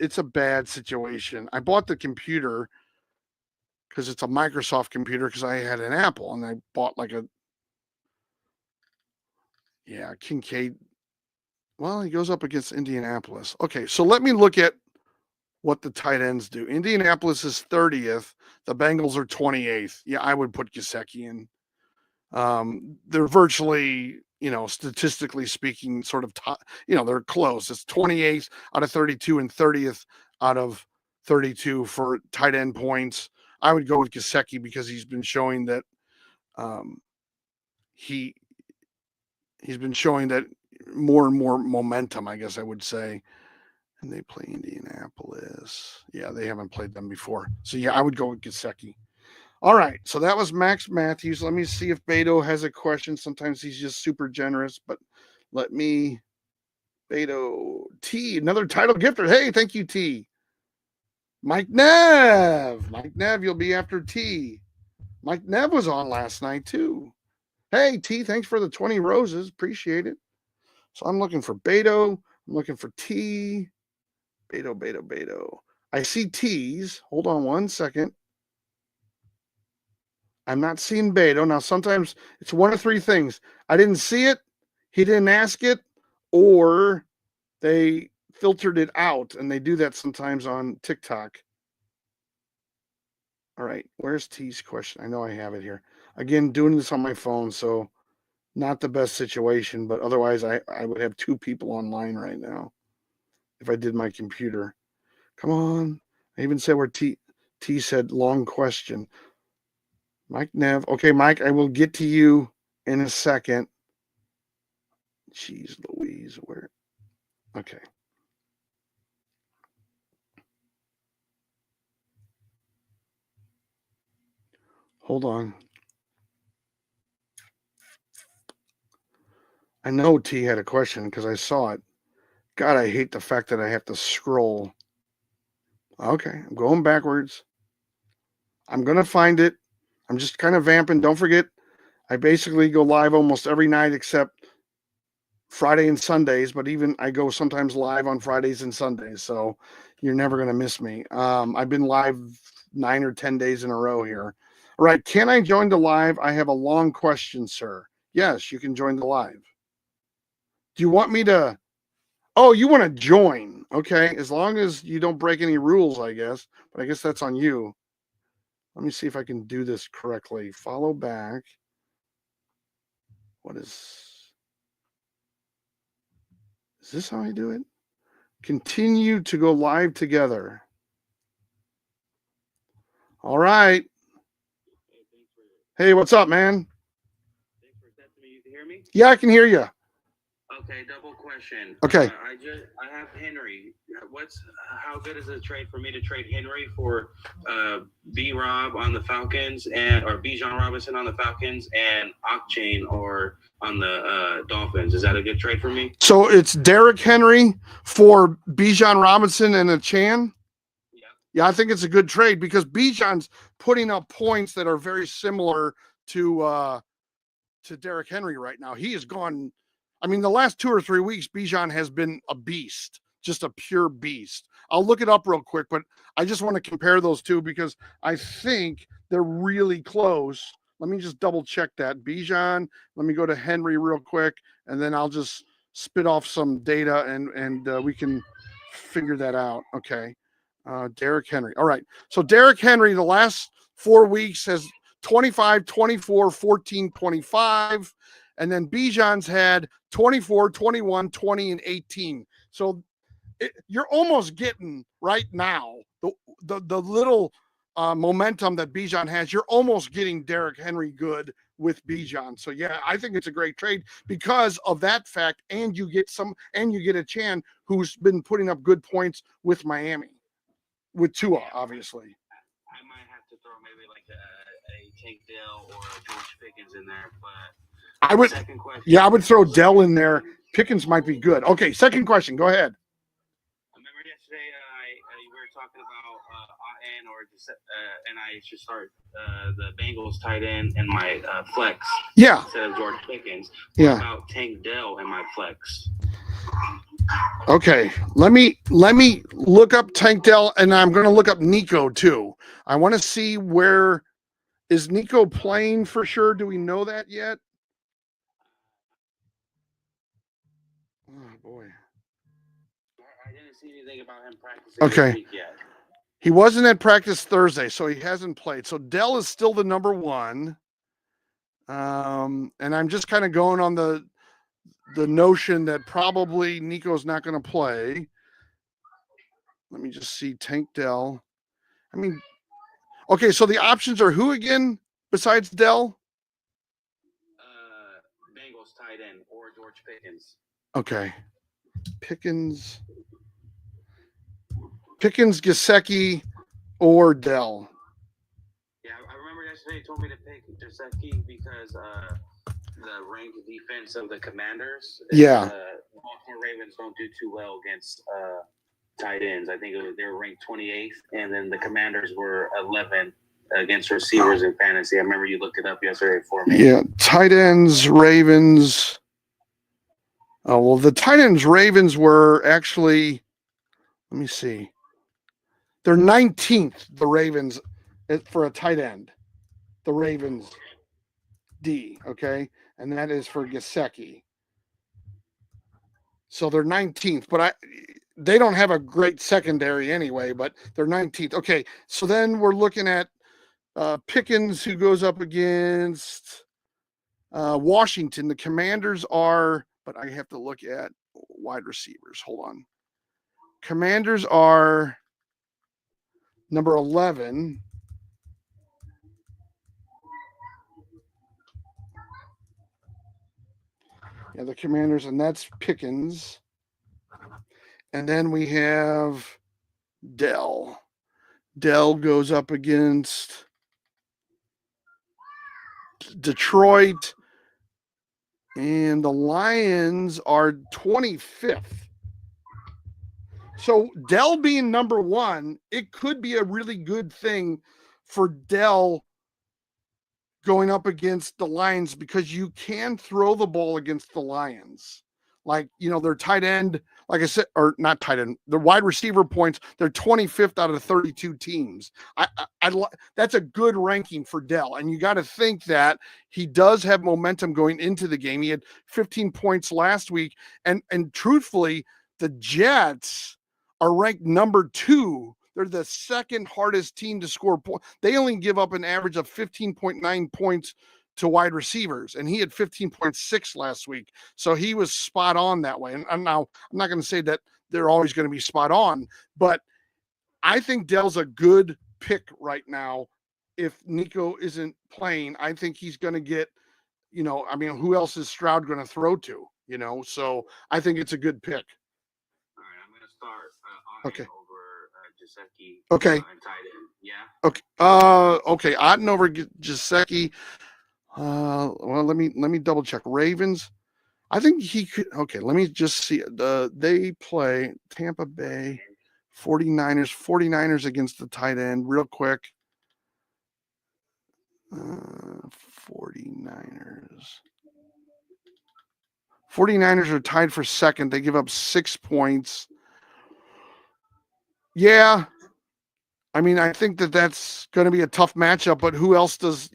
It's a bad situation. I bought the computer because it's a Microsoft computer because I had an Apple, and I bought Kincaid. Well, he goes up against Indianapolis. Okay, so let me look at what the tight ends do. Indianapolis is 30th. The Bengals are 28th. Yeah, I would put Gesicki in. They're virtually, statistically speaking, sort of, they're close. It's 28th out of 32 and 30th out of 32 for tight end points. I would go with Gesicki because he's been showing that he's been showing that more and more momentum, I guess I would say. And they play Indianapolis. Yeah, they haven't played them before. So yeah, I would go with Gesicki. All right, so that was Max Matthews. Let me see if Beto has a question. Sometimes he's just super generous, but Beto T, another title gifter. Hey, thank you, T. Mike Nev, you'll be after T. Mike Nev was on last night too. Hey, T, thanks for the 20 roses. Appreciate it. So I'm looking for Beto. I'm looking for T. Beto. I see T's. Hold on 1 second. I'm not seeing Beto. Now, sometimes it's one of 3 things. I didn't see it, he didn't ask it, or they filtered it out, and they do that sometimes on TikTok. All right, where's T's question? I know I have it here. Again, doing this on my phone, so not the best situation, but otherwise I would have 2 people online right now if I did my computer. Come on. I even said where T said long question. Mike Nev. Okay, Mike, I will get to you in a second. Jeez Louise, where? Okay. Hold on. I know T had a question because I saw it. God, I hate the fact that I have to scroll. Okay, I'm going backwards. I'm going to find it. I'm just kind of vamping. Don't forget, I basically go live almost every night except Friday and Sundays, but even I go sometimes live on Fridays and Sundays. So you're never going to miss me. I've been live 9 or 10 days in a row here. All right. Can I join the live? I have a long question, sir. Yes, you can join the live. Do you want me to? Oh, you want to join? Okay. As long as you don't break any rules, I guess. But I guess that's on you. Let me see if I can do this correctly. Follow back. What is this how I do it? Continue to go live together. All right. Hey, what's up, man? Thanks for accepting me. You can hear me? Yeah, I can hear you. Okay, double question. Okay. I have Henry. What's how good is a trade for me to trade Henry for B Rob on the Falcons and or Bijan Robinson on the Falcons and Octane or on the Dolphins? Is that a good trade for me? So it's Derrick Henry for Bijan Robinson and a Chan. Yeah. Yeah, I think it's a good trade because Bijan's putting up points that are very similar to Derrick Henry right now. He has gone. I mean, the last 2 or 3 weeks, Bijan has been a beast, just a pure beast. I'll look it up real quick, but I just want to compare those two because I think they're really close. Let me just double check that. Bijan, let me go to Henry real quick, and then I'll just spit off some data and we can figure that out. Okay. Derrick Henry. All right. So Derrick Henry, the last 4 weeks has 25, 24, 14, 25. And then Bijan's had 24, 21, 20, and 18. So you're almost getting right now the little momentum that Bijan has. You're almost getting Derrick Henry good with Bijan. So yeah, I think it's a great trade because of that fact, and you get a Chan who's been putting up good points with Miami, with Tua, obviously. I might have to throw maybe like a Tank Dell or a George Pickens in there, but I would, second question. yeah, I would throw Dell in there. Pickens might be good. Okay, second question. Go ahead. Remember yesterday, we were talking about N or and I should start the Bengals tight end in my flex. Yeah. Instead of George Pickens. What Yeah. about Tank Dell in my flex? Okay, let me look up Tank Dell, and I'm going to look up Nico too. I want to see where is Nico playing for sure. Do we know that yet? Oh boy. I didn't see anything about him practicing Okay. this week yet. He wasn't at practice Thursday, so he hasn't played. So Dell is still the number one. And I'm just kind of going on the notion that probably Nico's not going to play. Let me just see Tank Dell. I mean, okay, so the options are who again besides Dell? Bengals tight end or George Pickens. Okay. Pickens, Gesicki, or Dell. Yeah, I remember yesterday he told me to pick Gesicki because the ranked defense of the Commanders. Yeah. The Baltimore Ravens don't do too well against tight ends. I think they were ranked 28th, and then the Commanders were 11th against receivers in fantasy. I remember you looked it up yesterday for me. Yeah, tight ends, Ravens. Oh, well, the tight ends, Ravens were actually, let me see. They're 19th, the Ravens, for a tight end. The Ravens D, okay? And that is for Gesicki. So they're 19th, but they don't have a great secondary anyway, but they're 19th. Okay, so then we're looking at Pickens, who goes up against Washington. The Commanders are, but I have to look at wide receivers. Hold on. Commanders are number 11. Yeah, the Commanders, and that's Pickens. And then we have Dell. Dell goes up against Detroit, and the Lions are 25th. So Dell being number one, it could be a really good thing for Dell going up against the Lions because you can throw the ball against the Lions. Like, their tight end, like I said, or not tight end, the wide receiver points, they're 25th out of 32 teams. That's a good ranking for Dell. And you got to think that he does have momentum going into the game. He had 15 points last week. And truthfully, the Jets are ranked number 2. They're the second hardest team to score points. They only give up an average of 15.9 points to wide receivers, and he had 15.6 last week. So he was spot on that way. And now I'm not going to say that they're always going to be spot on, but I think Dell's a good pick right now. If Nico isn't playing, I think he's going to get, who else is Stroud going to throw to? So I think it's a good pick. All right, I'm going to start Okay. over Gesicki. Okay. And tight end. Yeah. Okay. Okay. Otten over Gesicki. Well, let me double check. Ravens. I think he could. Okay. Let me just see. They play Tampa Bay 49ers. 49ers against the tight end. Real quick. 49ers. 49ers are tied for second. They give up 6 points. Yeah. I mean, I think that's going to be a tough matchup, but who else does,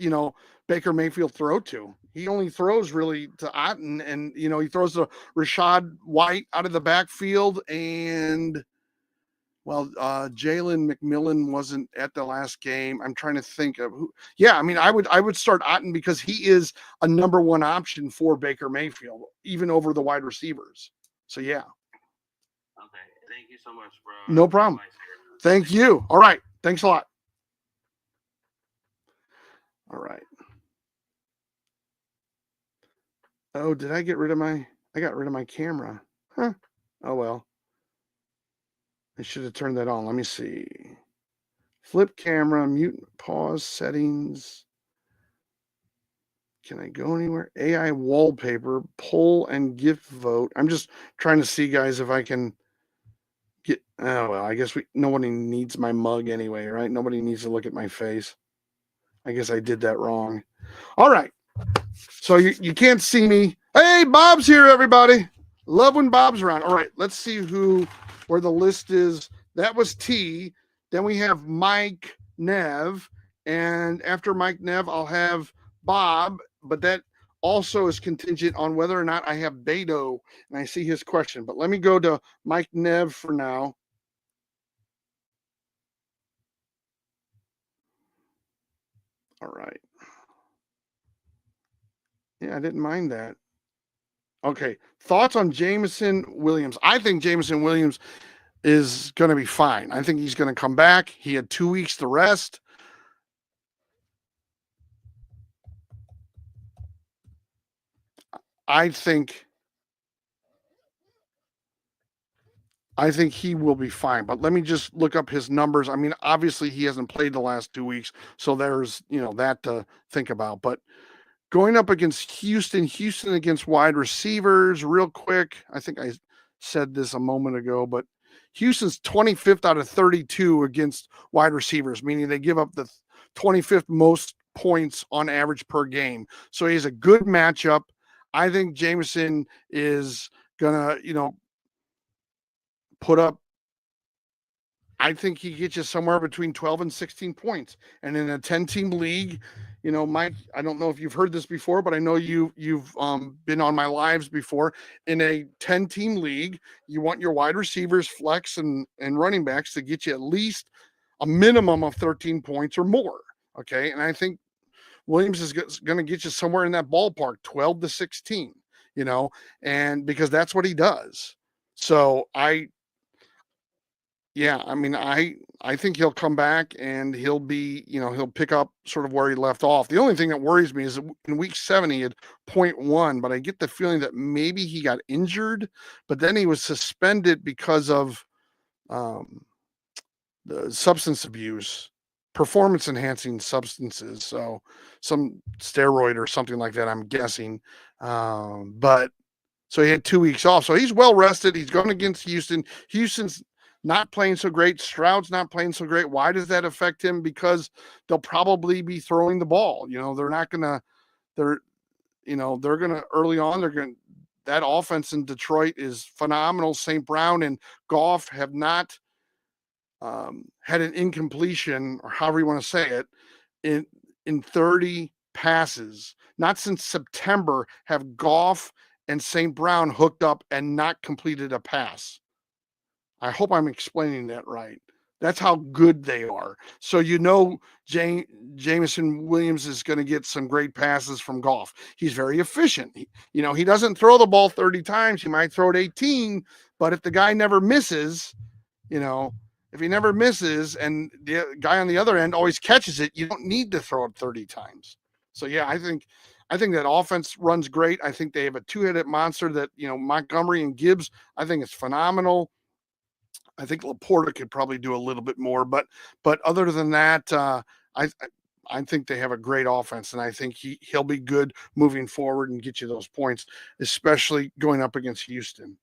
Baker Mayfield throw to? He only throws really to Otten, and, he throws to Rashad White out of the backfield. And, well, Jalen McMillan wasn't at the last game. I'm trying to think of who. Yeah, I mean, I would start Otten because he is a number one option for Baker Mayfield, even over the wide receivers. So, yeah. Okay. Thank you so much, bro. No problem. Thank you. All right. Thanks a lot. All right. Oh, did I get rid of I got rid of my camera. Huh. Oh, well. I should have turned that on. Let me see. Flip camera, mute, pause, settings. Can I go anywhere? AI wallpaper, poll and gift vote. I'm just trying to see, guys, if I can get. Oh, well, I guess nobody needs my mug anyway, right? Nobody needs to look at my face. I guess I did that wrong. All right. So you can't see me. Hey, Bob's here, everybody. Love when Bob's around. All right, let's see where the list is. That was T. Then we have Mike Nev. And after Mike Nev, I'll have Bob. But that also is contingent on whether or not I have Beto. And I see his question. But let me go to Mike Nev for now. All right. Yeah, I didn't mind that. Okay. Thoughts on Jameson Williams? I think Jameson Williams is going to be fine. I think he's going to come back. He had 2 weeks to rest. I think he will be fine. But let me just look up his numbers. I mean, obviously he hasn't played the last 2 weeks, so there's, that to think about. But going up against Houston against wide receivers, real quick. I think I said this a moment ago, but Houston's 25th out of 32 against wide receivers, meaning they give up the 25th most points on average per game. So he's a good matchup. I think Jameson is gonna, put up. I think he gets you somewhere between 12 and 16 points. And in a 10-team league, Mike, I don't know if you've heard this before, but I know you've been on my lives before. In a 10-team league, you want your wide receivers, flex, and running backs to get you at least a minimum of 13 points or more. Okay. And I think Williams is going to get you somewhere in that ballpark, 12 to 16, and because that's what he does. So I I think he'll come back and he'll be, he'll pick up sort of where he left off. The only thing that worries me is that in week 7 he had 0.1, but I get the feeling that maybe he got injured, but then he was suspended because of um, the substance abuse, performance enhancing substances. So some steroid or something like that, I'm guessing. But so he had 2 weeks off. So he's well rested. He's going against Houston. Houston's not playing so great. Stroud's not playing so great. Why does that affect him? Because they'll probably be throwing the ball. They're not going to, they're going to early on, that offense in Detroit is phenomenal. St. Brown and Goff have not had an incompletion, or however you want to say it, in 30 passes. Not since September have Goff and St. Brown hooked up and not completed a pass. I hope I'm explaining that right. That's how good they are. So Jameson Williams is going to get some great passes from Goff. He's very efficient. He doesn't throw the ball 30 times. He might throw it 18, but if the guy never misses, if he never misses and the guy on the other end always catches it, you don't need to throw it 30 times. So yeah, I think that offense runs great. I think they have a two-headed monster that, Montgomery and Gibbs, I think it's phenomenal. I think Laporta could probably do a little bit more, but other than that, I think they have a great offense, and I think he'll be good moving forward and get you those points, especially going up against Houston.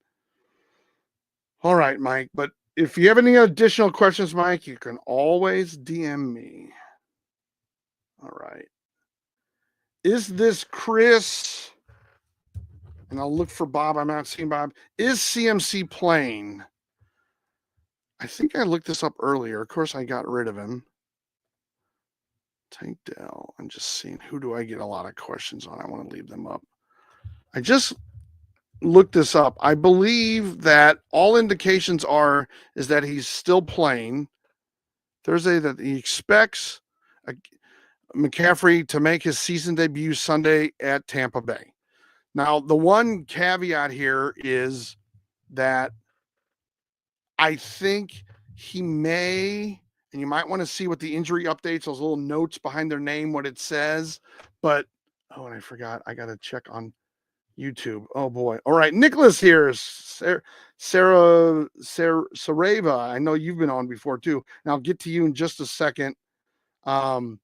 All right, Mike, but if you have any additional questions, Mike, you can always DM me. All right. Is this Chris? And I'll look for Bob. I'm not seeing Bob. Is CMC playing? I think I looked this up earlier. Of course, I got rid of him. Tank Dell. I'm just seeing who do I get a lot of questions on. I want to leave them up. I just looked this up. I believe that all indications is that he's still playing Thursday, that he expects McCaffrey to make his season debut Sunday at Tampa Bay. Now, the one caveat here is that I think he may, and you might want to see what the injury updates, those little notes behind their name, what it says. But, and I forgot, I got to check on YouTube. Oh boy. All right. Nicholas here. Sarah Sareva. I know you've been on before too. And I'll get to you in just a second. I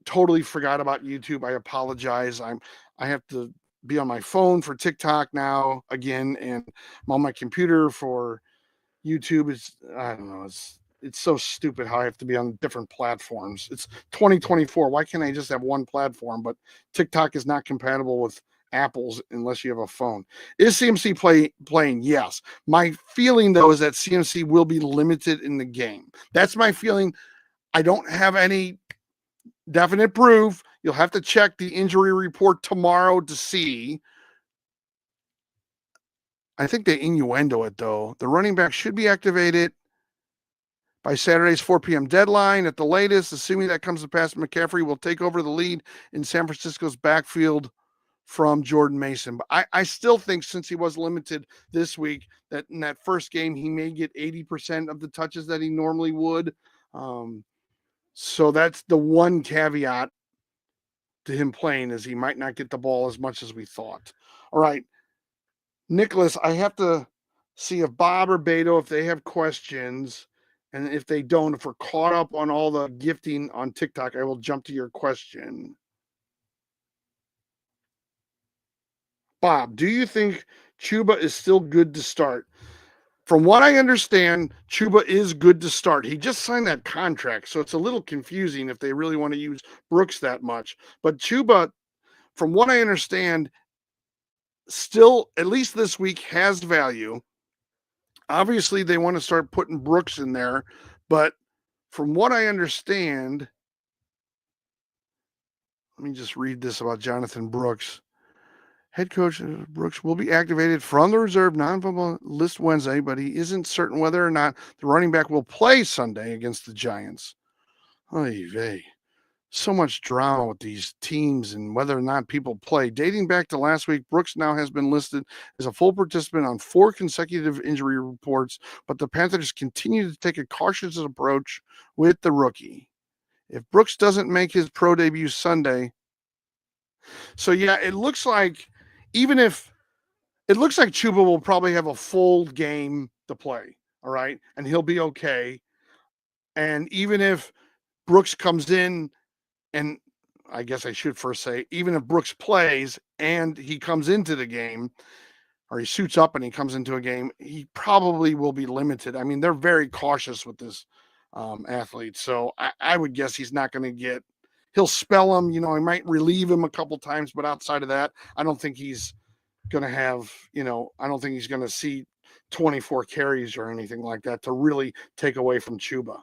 totally forgot about YouTube. I apologize. I have to be on my phone for TikTok now again, and I'm on my computer for YouTube. I don't know. It's so stupid how I have to be on different platforms. It's 2024. Why can't I just have one platform? But TikTok is not compatible with Apple's unless you have a phone. Is CMC playing? Yes. My feeling though is that CMC will be limited in the game. That's my feeling. I don't have any definite proof. You'll have to check the injury report tomorrow to see. I think they innuendo it though. The running back should be activated by Saturday's 4 p.m. deadline at the latest. Assuming that comes to pass, McCaffrey will take over the lead in San Francisco's backfield from Jordan Mason. But I still think, since he was limited this week, that in that first game he may get 80% of the touches that he normally would. So that's the one caveat to him playing, is he might not get the ball as much as we thought. All right, Nicholas, I have to see if Bob or Beto, if they have questions, and if they don't, if we're caught up on all the gifting on TikTok, I will jump to your question. Bob, do you think Chuba is still good to start? From what I understand, Chuba is good to start. He just signed that contract, so it's a little confusing if they really want to use Brooks that much. But Chuba, from what I understand, still, at least this week, has value. Obviously, they want to start putting Brooks in there, but from what I understand, let me just read this about Jonathan Brooks. Head coach Brooks will be activated from the reserve non-football list Wednesday, but he isn't certain whether or not the running back will play Sunday against the Giants. Oy vey. so much drama with these teams and whether or not people play. Dating back to last week, Brooks now has been listed as a full participant on 4 consecutive injury reports, but the Panthers continue to take a cautious approach with the rookie. If Brooks doesn't make his pro debut Sunday, so yeah, it looks like even if it looks like Chuba will probably have a full game to play, all right, and he'll be okay. And even if Brooks comes in, and I guess I should first say, even if Brooks plays and he comes into the game, or he suits up and he comes into a game, he probably will be limited. I mean, they're very cautious with this athlete. So I would guess he's not going to get, he'll spell him, he might relieve him a couple times, but outside of that, I don't think he's going to have, I don't think he's going to see 24 carries or anything like that to really take away from Chuba.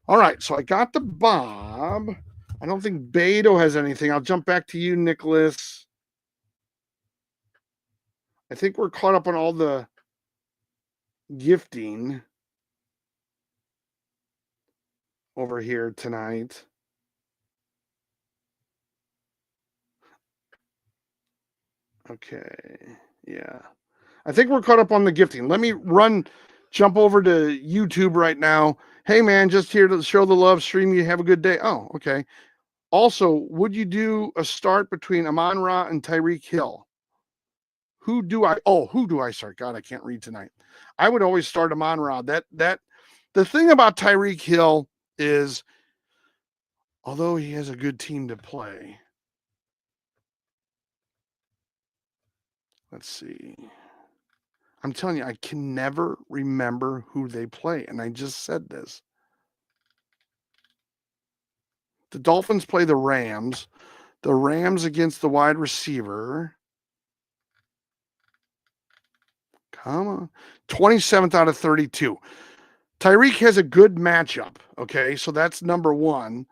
All right, so I got the Bob. I don't think Beto has anything. I'll jump back to you, Nicholas. I think we're caught up on all the gifting over here tonight. Okay, yeah. I think we're caught up on the gifting. Let me jump over to YouTube right now. Hey, man, just here to show the love stream. You have a good day. Oh, okay. Also, would you do a start between Amon-Ra and Tyreek Hill? Who do I start? God, I can't read tonight. I would always start Amon-Ra. The thing about Tyreek Hill is, although he has a good team to play, let's see. I'm telling you, I can never remember who they play, and I just said this. The Dolphins play the Rams. The Rams against the wide receiver. Come on. 27th out of 32. Tyreek has a good matchup. Okay, so that's number one.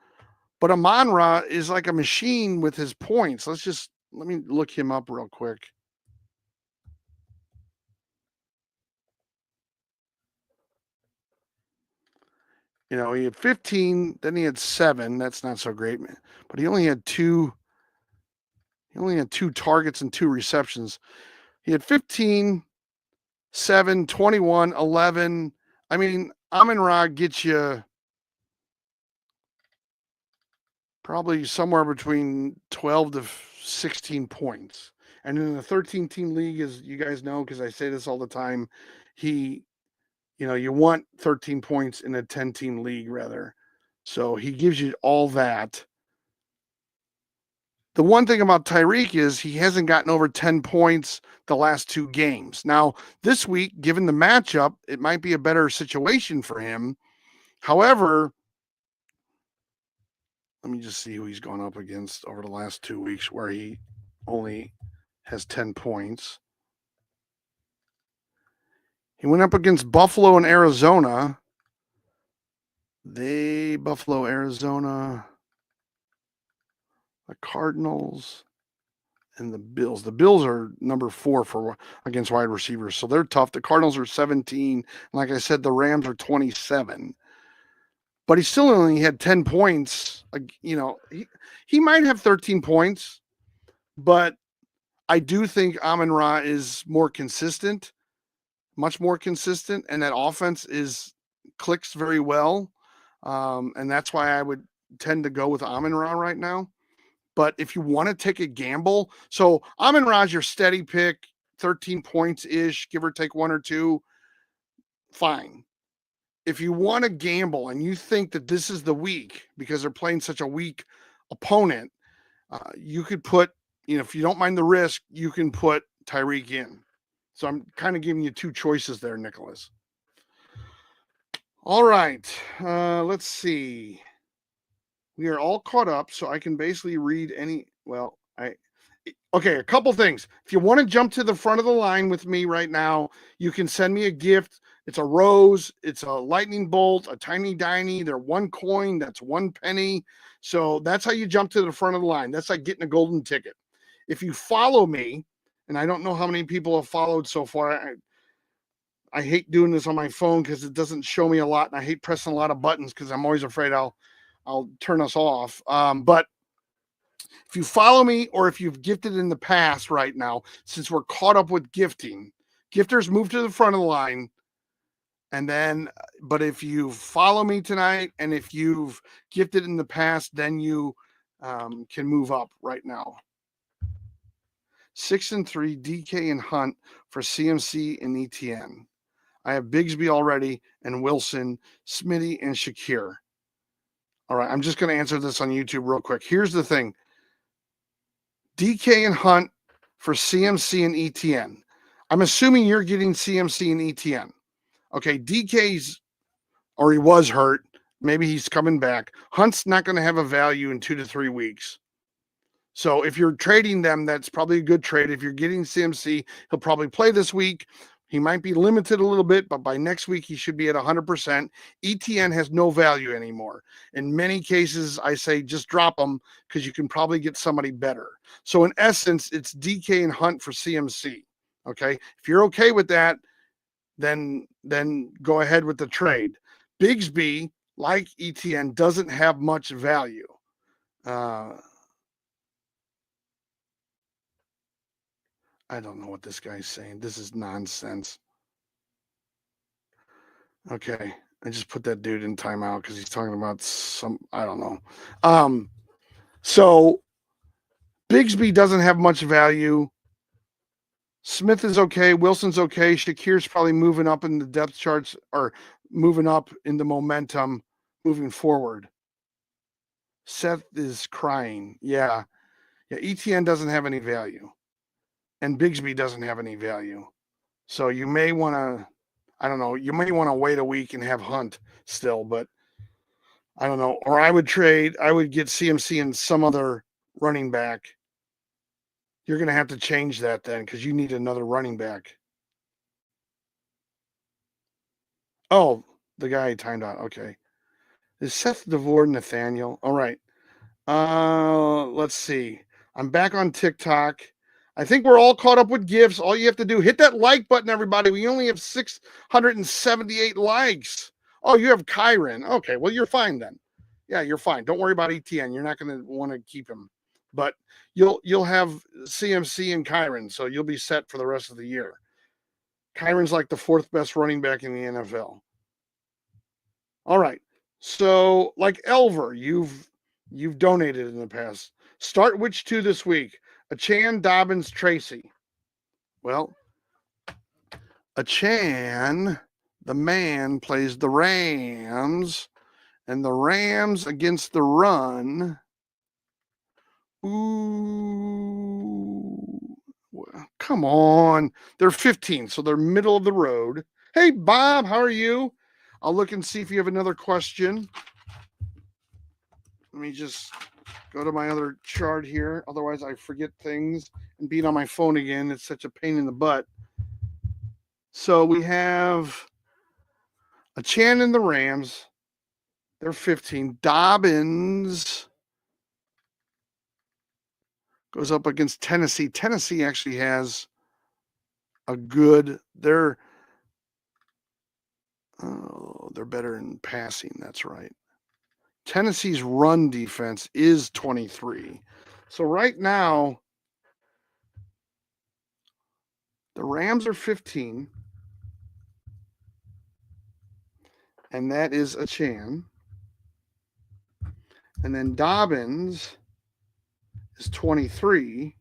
But Amon-Ra is like a machine with his points. Let me look him up real quick. He had 15, then he had 7. That's not so great, man. But he only had 2 targets and 2 receptions. He had 15, 7, 21, 11. I mean, Amon-Ra gets you probably somewhere between 12 to 16 points. And in the 13-team league, as you guys know, because I say this all the time, you want 13 points in a 10-team league, rather. So he gives you all that. The one thing about Tyreek is he hasn't gotten over 10 points the last 2 games. Now, this week, given the matchup, it might be a better situation for him. However, let me just see who he's gone up against over the last 2 weeks where he only has 10 points. He went up against Buffalo and Arizona. Buffalo, Arizona, the Cardinals, and the Bills. The Bills are number 4 against wide receivers, so they're tough. The Cardinals are 17. Like I said, the Rams are 27. But he still only had 10 points. He might have 13 points, but I do think Amon-Ra is more consistent, much more consistent, and that offense clicks very well. And that's why I would tend to go with Amon-Ra right now. But if you want to take a gamble, so Amon-Ra is your steady pick, 13 points-ish, give or take 1 or 2, fine. If you want to gamble and you think that this is the week because they're playing such a weak opponent, you could put, if you don't mind the risk, you can put Tyreek in. So I'm kind of giving you 2 choices there, Nicholas. All right. Let's see. We are all caught up, so I can basically read okay, a couple things. If you want to jump to the front of the line with me right now, you can send me a gift. It's a rose, it's a lightning bolt, a tiny diny. They're 1 coin, that's 1 penny. So that's how you jump to the front of the line. That's like getting a golden ticket. If you follow me, and I don't know how many people have followed so far. I hate doing this on my phone because it doesn't show me a lot, and I hate pressing a lot of buttons because I'm always afraid I'll I'll turn us off. But if you follow me or if you've gifted in the past right now, since we're caught up with gifting, gifters move to the front of the line. And then, but if you follow me tonight and if you've gifted in the past, then you can move up right now. 6 and 3, DK and Hunt for CMC and ETN. I have Bigsby already and Wilson, Smitty, and Shakir. All right, I'm just going to answer this on YouTube real quick. Here's the thing. DK and Hunt for CMC and ETN. I'm assuming you're getting CMC and ETN. Okay, DK's, or he was hurt. Maybe he's coming back. Hunt's not going to have a value in 2 to 3 weeks. So if you're trading them, that's probably a good trade. If you're getting CMC, he'll probably play this week. He might be limited a little bit, but by next week, he should be at 100%. ETN has no value anymore. In many cases, I say just drop him because you can probably get somebody better. So in essence, it's DK and Hunt for CMC. Okay. If you're okay with that, then go ahead with the trade. Bigsby, like ETN, doesn't have much value. I don't know what this guy's saying. This is nonsense. Okay. I just put that dude in timeout because he's talking about I don't know. So Bigsby doesn't have much value. Smith is okay. Wilson's okay. Shakir's probably moving up in the depth charts or moving up in the momentum moving forward. Seth is crying. Yeah. ETN doesn't have any value. And Bigsby doesn't have any value. So you may want to, I don't know, you may want to wait a week and have Hunt still, but I don't know. Or I would get CMC and some other running back. You're going to have to change that then because you need another running back. Oh, the guy timed out. Okay. Is Seth DeVore Nathaniel? All right. Let's see. I'm back on TikTok. I think we're all caught up with gifts. All you have to do, hit that like button, everybody. We only have 678 likes. Oh, you have Kyron. Okay, well, you're fine then. Yeah, you're fine. Don't worry about ETN. You're not going to want to keep him. But you'll have CMC and Kyron, so you'll be set for the rest of the year. Kyron's like the 4th best running back in the NFL. All right. So, like Elver, you've donated in the past. Start which 2 this week? Achan, Dobbins, Tracy. Well, Achan, the man, plays the Rams, and the Rams against the run. Ooh, come on. They're 15, so they're middle of the road. Hey, Bob, how are you? I'll look and see if you have another question. Let me just go to my other chart here. Otherwise, I forget things and being on my phone again. It's such a pain in the butt. So we have Achan and the Rams. They're 15. Dobbins goes up against Tennessee. Tennessee actually has a good. They're better in passing. That's right. Tennessee's run defense is 23. So right now, the Rams are 15. And that is Achan. And then Dobbins is 23.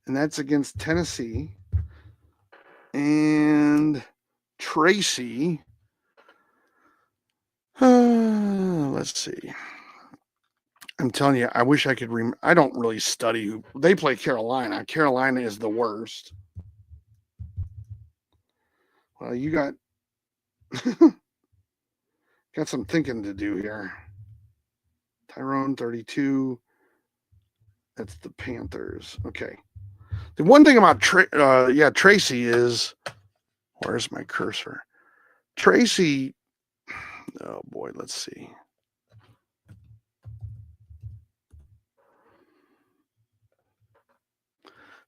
And that's against Tennessee. And Tracy. Let's see. I'm telling you, I wish I could I don't really study who they play. Carolina. Carolina is the worst. Well, you got some thinking to do here. Tyrone 32. That's the Panthers. Okay. The one thing about Tracy is, where's my cursor? Tracy. Oh boy, let's see.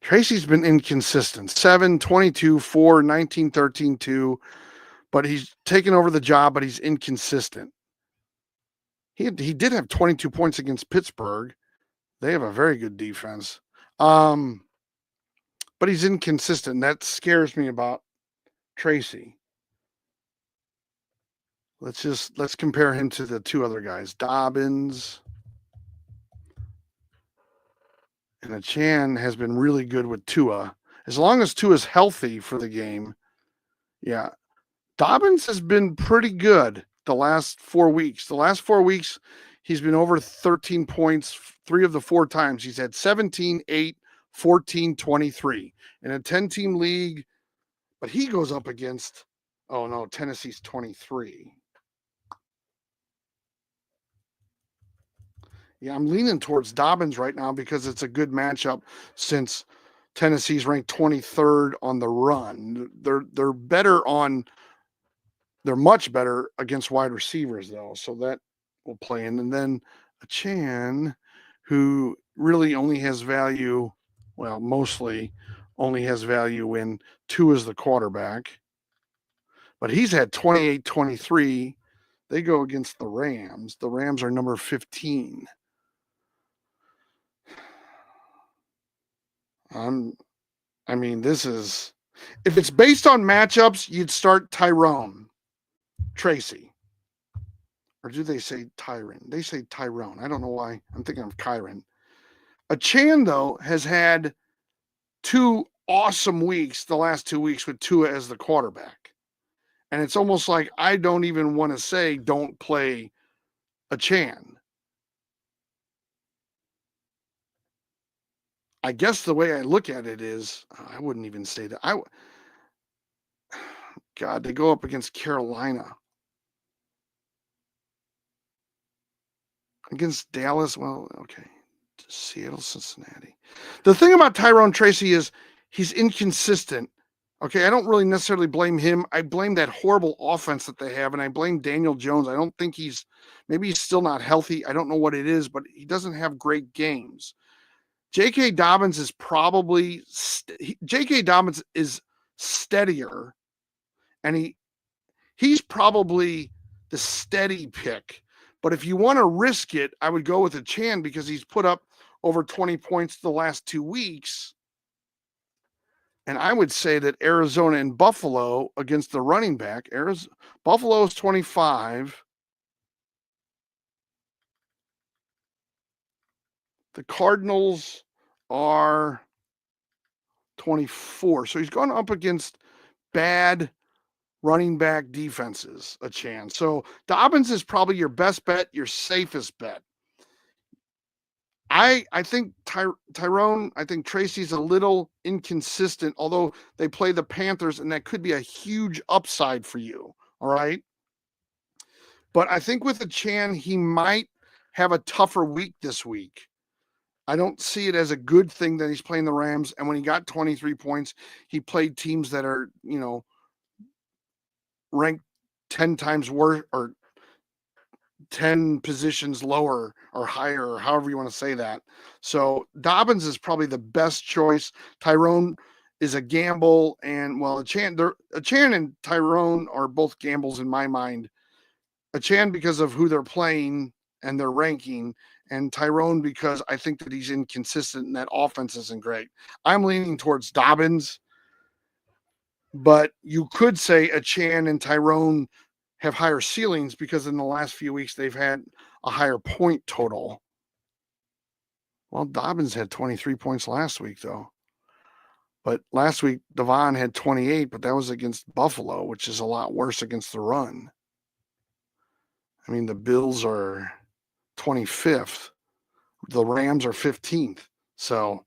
Tracy's been inconsistent. 7, 22, 4, 19, 13, 2. But he's taken over the job, but he's inconsistent. he did have 22 points against Pittsburgh. They have a very good defense. But he's inconsistent. That scares me about Tracy. Let's compare him to the two other guys, Dobbins. And Achane has been really good with Tua. As long as Tua's healthy for the game, yeah. Dobbins has been pretty good the last 4 weeks. The last 4 weeks, he's been over 13 points 3 of the 4 times. He's had 17, 8, 14, 23 in a 10-team league. But he goes up against, oh no, Tennessee's 23. Yeah, I'm leaning towards Dobbins right now because it's a good matchup since Tennessee's ranked 23rd on the run. They're better on they're much better against wide receivers though, so that will play in. And then Achane, who really only has value, well, mostly only has value when Tua is the quarterback. But he's had 28, 23. They go against the Rams. The Rams are number 15. I mean, this is if it's based on matchups, you'd start Tyrone, Tracy. Or do they say Tyron? They say Tyrone. I don't know why. I'm thinking of Kyron. Achane, though, has had 2 awesome weeks the last 2 weeks with Tua as the quarterback. And it's almost like I don't even want to say don't play Achane. I guess the way I look at it is I wouldn't even say that. God, they go up against Carolina. Against Dallas, well, okay. Seattle, Cincinnati. The thing about Tyrone Tracy is he's inconsistent. Okay, I don't really necessarily blame him. I blame that horrible offense that they have, and I blame Daniel Jones. I don't think maybe he's still not healthy. I don't know what it is, but he doesn't have great games. J.K. Dobbins is probably J.K. Dobbins is steadier, and he's probably the steady pick. But if you want to risk it, I would go with Achane because he's put up over 20 points the last 2 weeks. And I would say that Arizona and Buffalo against the running back, Buffalo is 25. The Cardinals are 24. So he's gone up against bad running back defenses, Achane. So Dobbins is probably your best bet, your safest bet. I think Tyrone, I think Tracy's a little inconsistent, although they play the Panthers, and that could be a huge upside for you. All right. But I think with Achane, he might have a tougher week this week. I don't see it as a good thing that he's playing the Rams. And when he got 23 points, he played teams that are, ranked 10 times worse or 10 positions lower or higher, or however you want to say that. So Dobbins is probably the best choice. Tyrone is a gamble, and well, Achane and Tyrone are both gambles in my mind. Achane because of who they're playing and their ranking, and Tyrone because I think that he's inconsistent and that offense isn't great. I'm leaning towards Dobbins, but you could say Achane and Tyrone have higher ceilings because in the last few weeks they've had a higher point total. Well, Dobbins had 23 points last week, though. But last week, Devon had 28, but that was against Buffalo, which is a lot worse against the run. I mean, the Bills are 25th. The Rams are 15th. So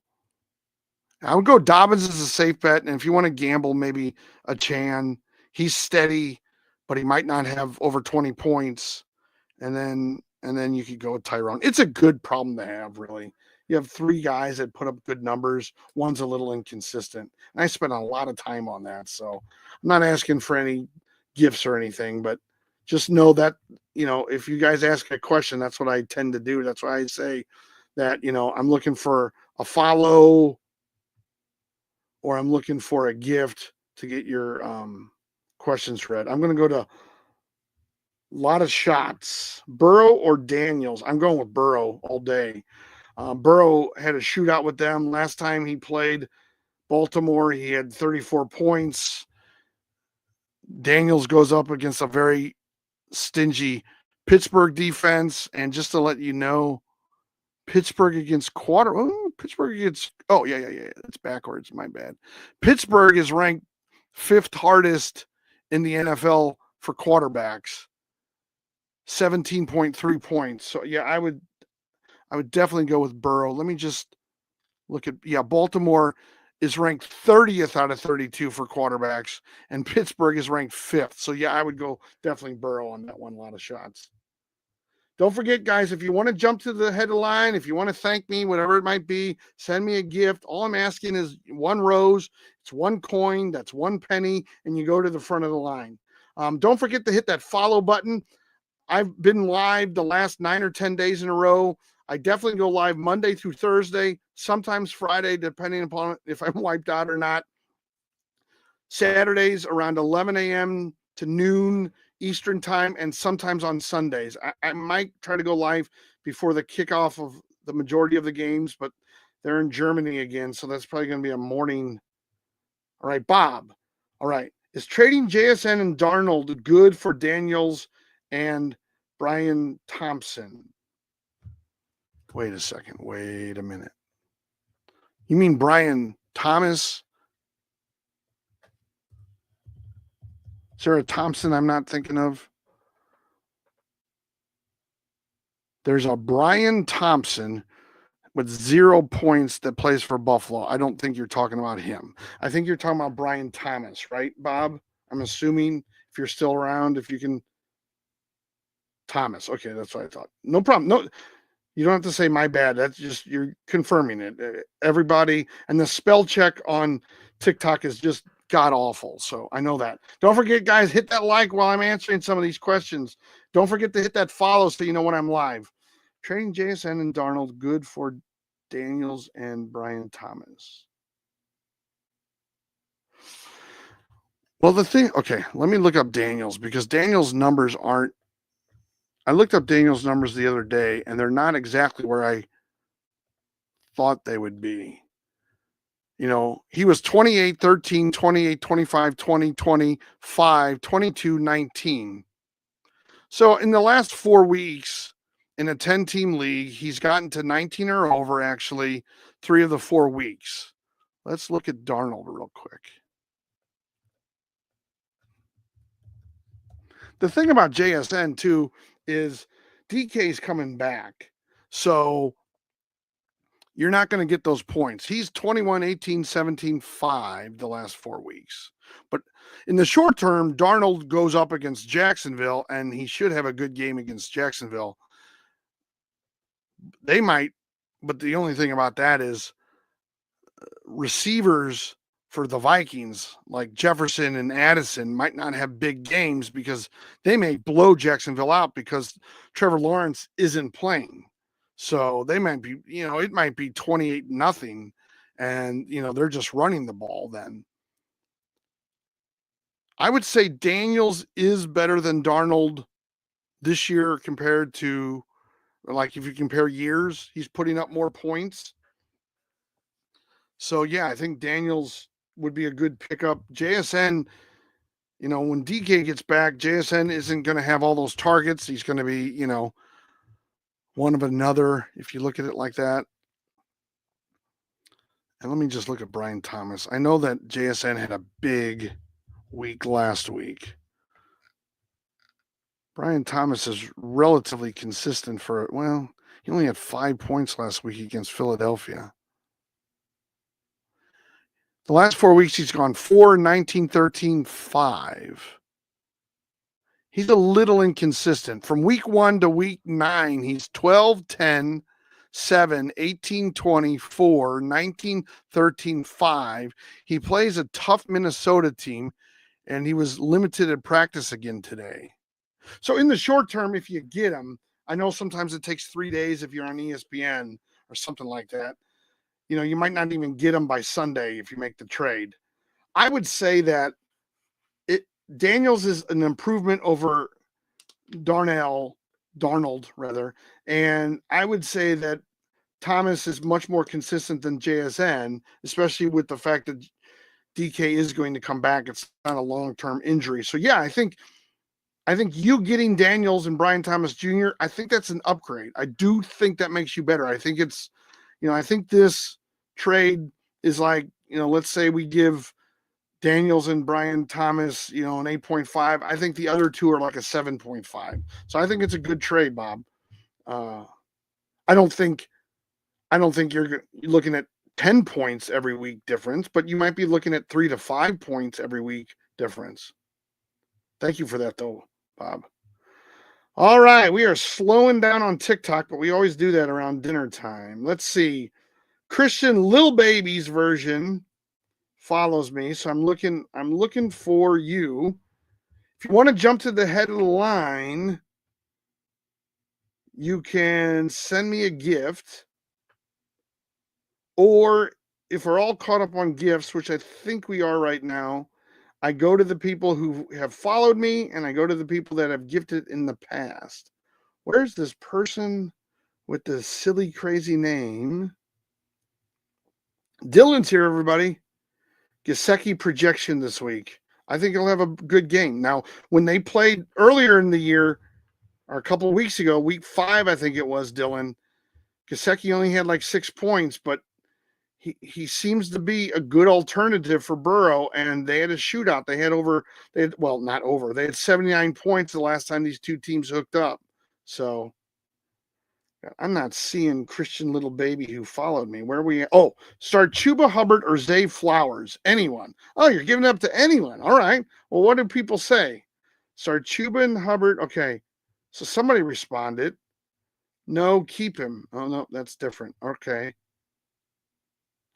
I would go Dobbins as a safe bet. And if you want to gamble, maybe Achane. He's steady, but he might not have over 20 points. And then you could go with Tyrone. It's a good problem to have, really. You have 3 guys that put up good numbers. One's a little inconsistent. And I spent a lot of time on that. So I'm not asking for any gifts or anything, but just know that, if you guys ask a question, that's what I tend to do. That's why I say that, I'm looking for a follow or I'm looking for a gift to get your questions read. I'm going to go to lot of shots. Burrow or Daniels? I'm going with Burrow all day. Burrow had a shootout with them last time he played Baltimore. He had 34 points. Daniels goes up against a very stingy Pittsburgh defense. And just to let you know, Pittsburgh against Pittsburgh against, yeah. It's backwards. My bad. Pittsburgh is ranked fifth hardest in the NFL for quarterbacks, 17.3 points. So yeah, I would definitely go with Burrow. Let me just look at, Baltimore is ranked 30th out of 32 for quarterbacks, and Pittsburgh is ranked fifth. So yeah, I would go definitely Burrow on that one. A lot of shots. Don't forget, guys, if you want to jump to the head of the line, if you want to thank me, whatever it might be, send me a gift. All I'm asking is one rose. It's one coin. That's one penny. And you go to the front of the line. Don't forget to hit that follow button. I've been live the last 9 or 10 days in a row. I definitely go live Monday through Thursday, sometimes Friday, depending upon if I'm wiped out or not. Saturdays around 11 a.m. to noon Eastern time, and sometimes on Sundays. I might try to go live before the kickoff of the majority of the games, but they're in Germany again, so that's probably going to be a morning. All right, Bob. All right. Is trading JSN and Darnold good for Daniels and Brian Thompson? Wait a second. Wait a minute. You mean Brian Thomas? Is there a Thompson I'm not thinking of? There's a Brian Thompson with 0 points that plays for Buffalo. I don't think you're talking about him. I think you're talking about Brian Thomas, right, Bob? I'm assuming if you're still around, if you can. Thomas. Okay, that's what I thought. No problem. No, you don't have to say my bad. That's just, you're confirming it. Everybody, and the spell check on TikTok is just god awful. So I know that. Don't forget, guys, hit that like while I'm answering some of these questions. Don't forget to hit that follow so you know when I'm live. Trading JSN and Darnold, good for Daniels and Brian Thomas. Well, okay, let me look up Daniels, because Daniels' numbers aren't. I looked up Daniels' numbers the other day, and they're not exactly where I thought they would be. You know, he was 28, 13, 28, 25, 20, 25, 22, 19. So in the last 4 weeks in a 10-team league, he's gotten to 19 or over, actually, 3 of the 4 weeks. Let's look at Darnold real quick. The thing about JSN, too, is DK's coming back. So you're not going to get those points. He's 21, 18, 17, 5 the last 4 weeks. But in the short term, Darnold goes up against Jacksonville, and he should have a good game against Jacksonville. They might, but the only thing about that is receivers for the Vikings, like Jefferson and Addison, might not have big games because they may blow Jacksonville out because Trevor Lawrence isn't playing. So they might be, it might be 28-0, and, they're just running the ball then. I would say Daniels is better than Darnold this year compared to, like, if you compare years, he's putting up more points. So, yeah, I think Daniels would be a good pickup. JSN, when DK gets back, JSN isn't going to have all those targets. He's going to be, one of another, if you look at it like that. And let me just look at Brian Thomas. I know that JSN had a big week last week. Brian Thomas is relatively consistent he only had 5 points last week against Philadelphia. The last 4 weeks, he's gone 4, 19, 13, 5. He's a little inconsistent. From week 1 to week 9, he's 12, 10, 7, 18, 20, 4, 19, 13, 5. He plays a tough Minnesota team, and he was limited at practice again today. So in the short term, if you get him, I know sometimes it takes 3 days if you're on ESPN or something like that. You might not even get him by Sunday if you make the trade. I would say that Daniels is an improvement over Darnell, Darnold rather, and I would say that Thomas is much more consistent than JSN, especially with the fact that DK is going to come back. It's not a long-term injury. So yeah, I think you getting Daniels and Brian Thomas Jr., I think that's an upgrade. I do think that makes you better. I think it's, I think this trade is like, let's say we give Daniels and Brian Thomas, an 8.5. I think the other two are like a 7.5. So I think it's a good trade, Bob. Uh, I don't think you're looking at 10 points every week difference, but you might be looking at 3 to 5 points every week difference. Thank you for that, though, Bob. All right, we are slowing down on TikTok, but we always do that around dinner time. Let's see. Christian Lil Baby's version follows me, so I'm looking for you. If you want to jump to the head of the line, you can send me a gift. Or if we're all caught up on gifts, which I think we are right now, I go to the people who have followed me and I go to the people that have gifted in the past. Where's this person with the silly, crazy name? Dylan's here, everybody. Gesicki projection this week. I think he'll have a good game. Now, when they played earlier in the year, or a couple of weeks ago, week 5, I think it was, Dylan, Gesicki only had like 6 points, but he seems to be a good alternative for Burrow, and they had a shootout. Not over. They had 79 points the last time these two teams hooked up. So I'm not seeing Christian Little Baby who followed me. Where are we at? Oh, start Chuba Hubbard or Zay Flowers. Anyone. Oh, you're giving it up to anyone. All right. Well, what do people say? Start Chuba and Hubbard. Okay. So somebody responded. No, keep him. Oh, no, that's different. Okay.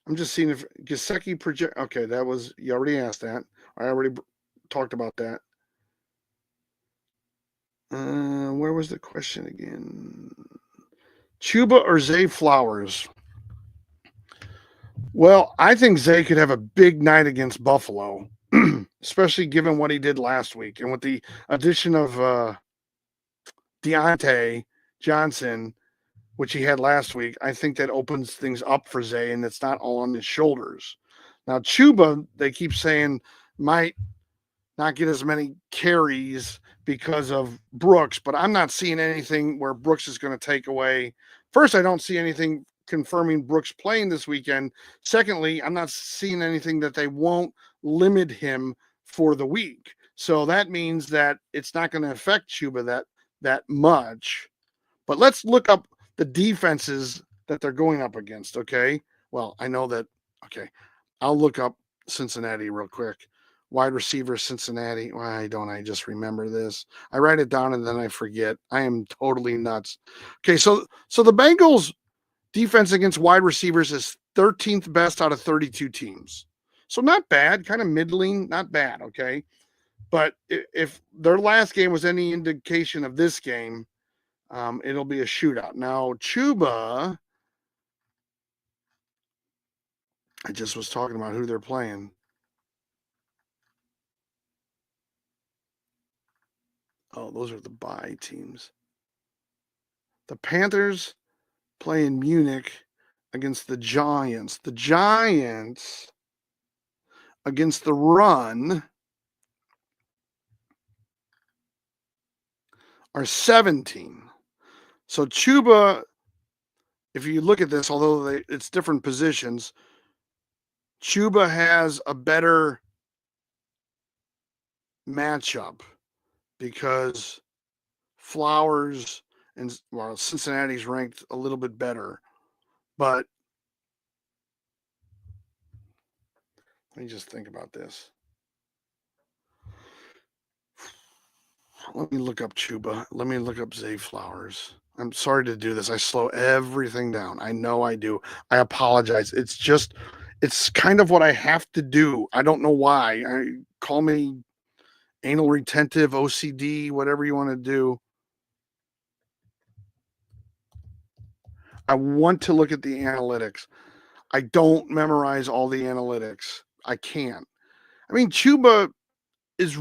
I'm just seeing if Gesicki project. Okay, that was, you already asked that. I already talked about that. Where was the question again? Chuba or Zay Flowers? Well, I think Zay could have a big night against Buffalo, especially given what he did last week. And with the addition of Deontay Johnson, which he had last week, I think that opens things up for Zay, and it's not all on his shoulders. Now, Chuba, they keep saying, might not get as many carries because of Brooks, but I'm not seeing anything where Brooks is going to take away. First, I don't see anything confirming Brooks playing this weekend. Secondly, I'm not seeing anything that they won't limit him for the week. So that means that it's not going to affect Chuba that much. But let's look up the defenses that they're going up against, okay? Well, I know that, okay. I'll look up Cincinnati real quick. Wide receiver Cincinnati. Why don't I just remember this? I write it down and then I forget. I am totally nuts. Okay, so the Bengals defense against wide receivers is 13th best out of 32 teams. So not bad, kind of middling, not bad, okay? But if their last game was any indication of this game, it'll be a shootout. Now, Chuba, I just was talking about who they're playing. Oh, those are the bye teams. The Panthers play in Munich against the Giants. The Giants against the run are 17. So Chuba, if you look at this, although it's different positions, Chuba has a better matchup because Flowers and Cincinnati's ranked a little bit better. But let me just think about this. Let me look up Chuba. Let me look up Zay Flowers. I'm sorry to do this. I slow everything down. I know I do. I apologize. It's kind of what I have to do. I don't know why. Call me anal retentive, OCD, whatever you want to do. I want to look at the analytics. I don't memorize all the analytics. I can't. I mean, Chuba is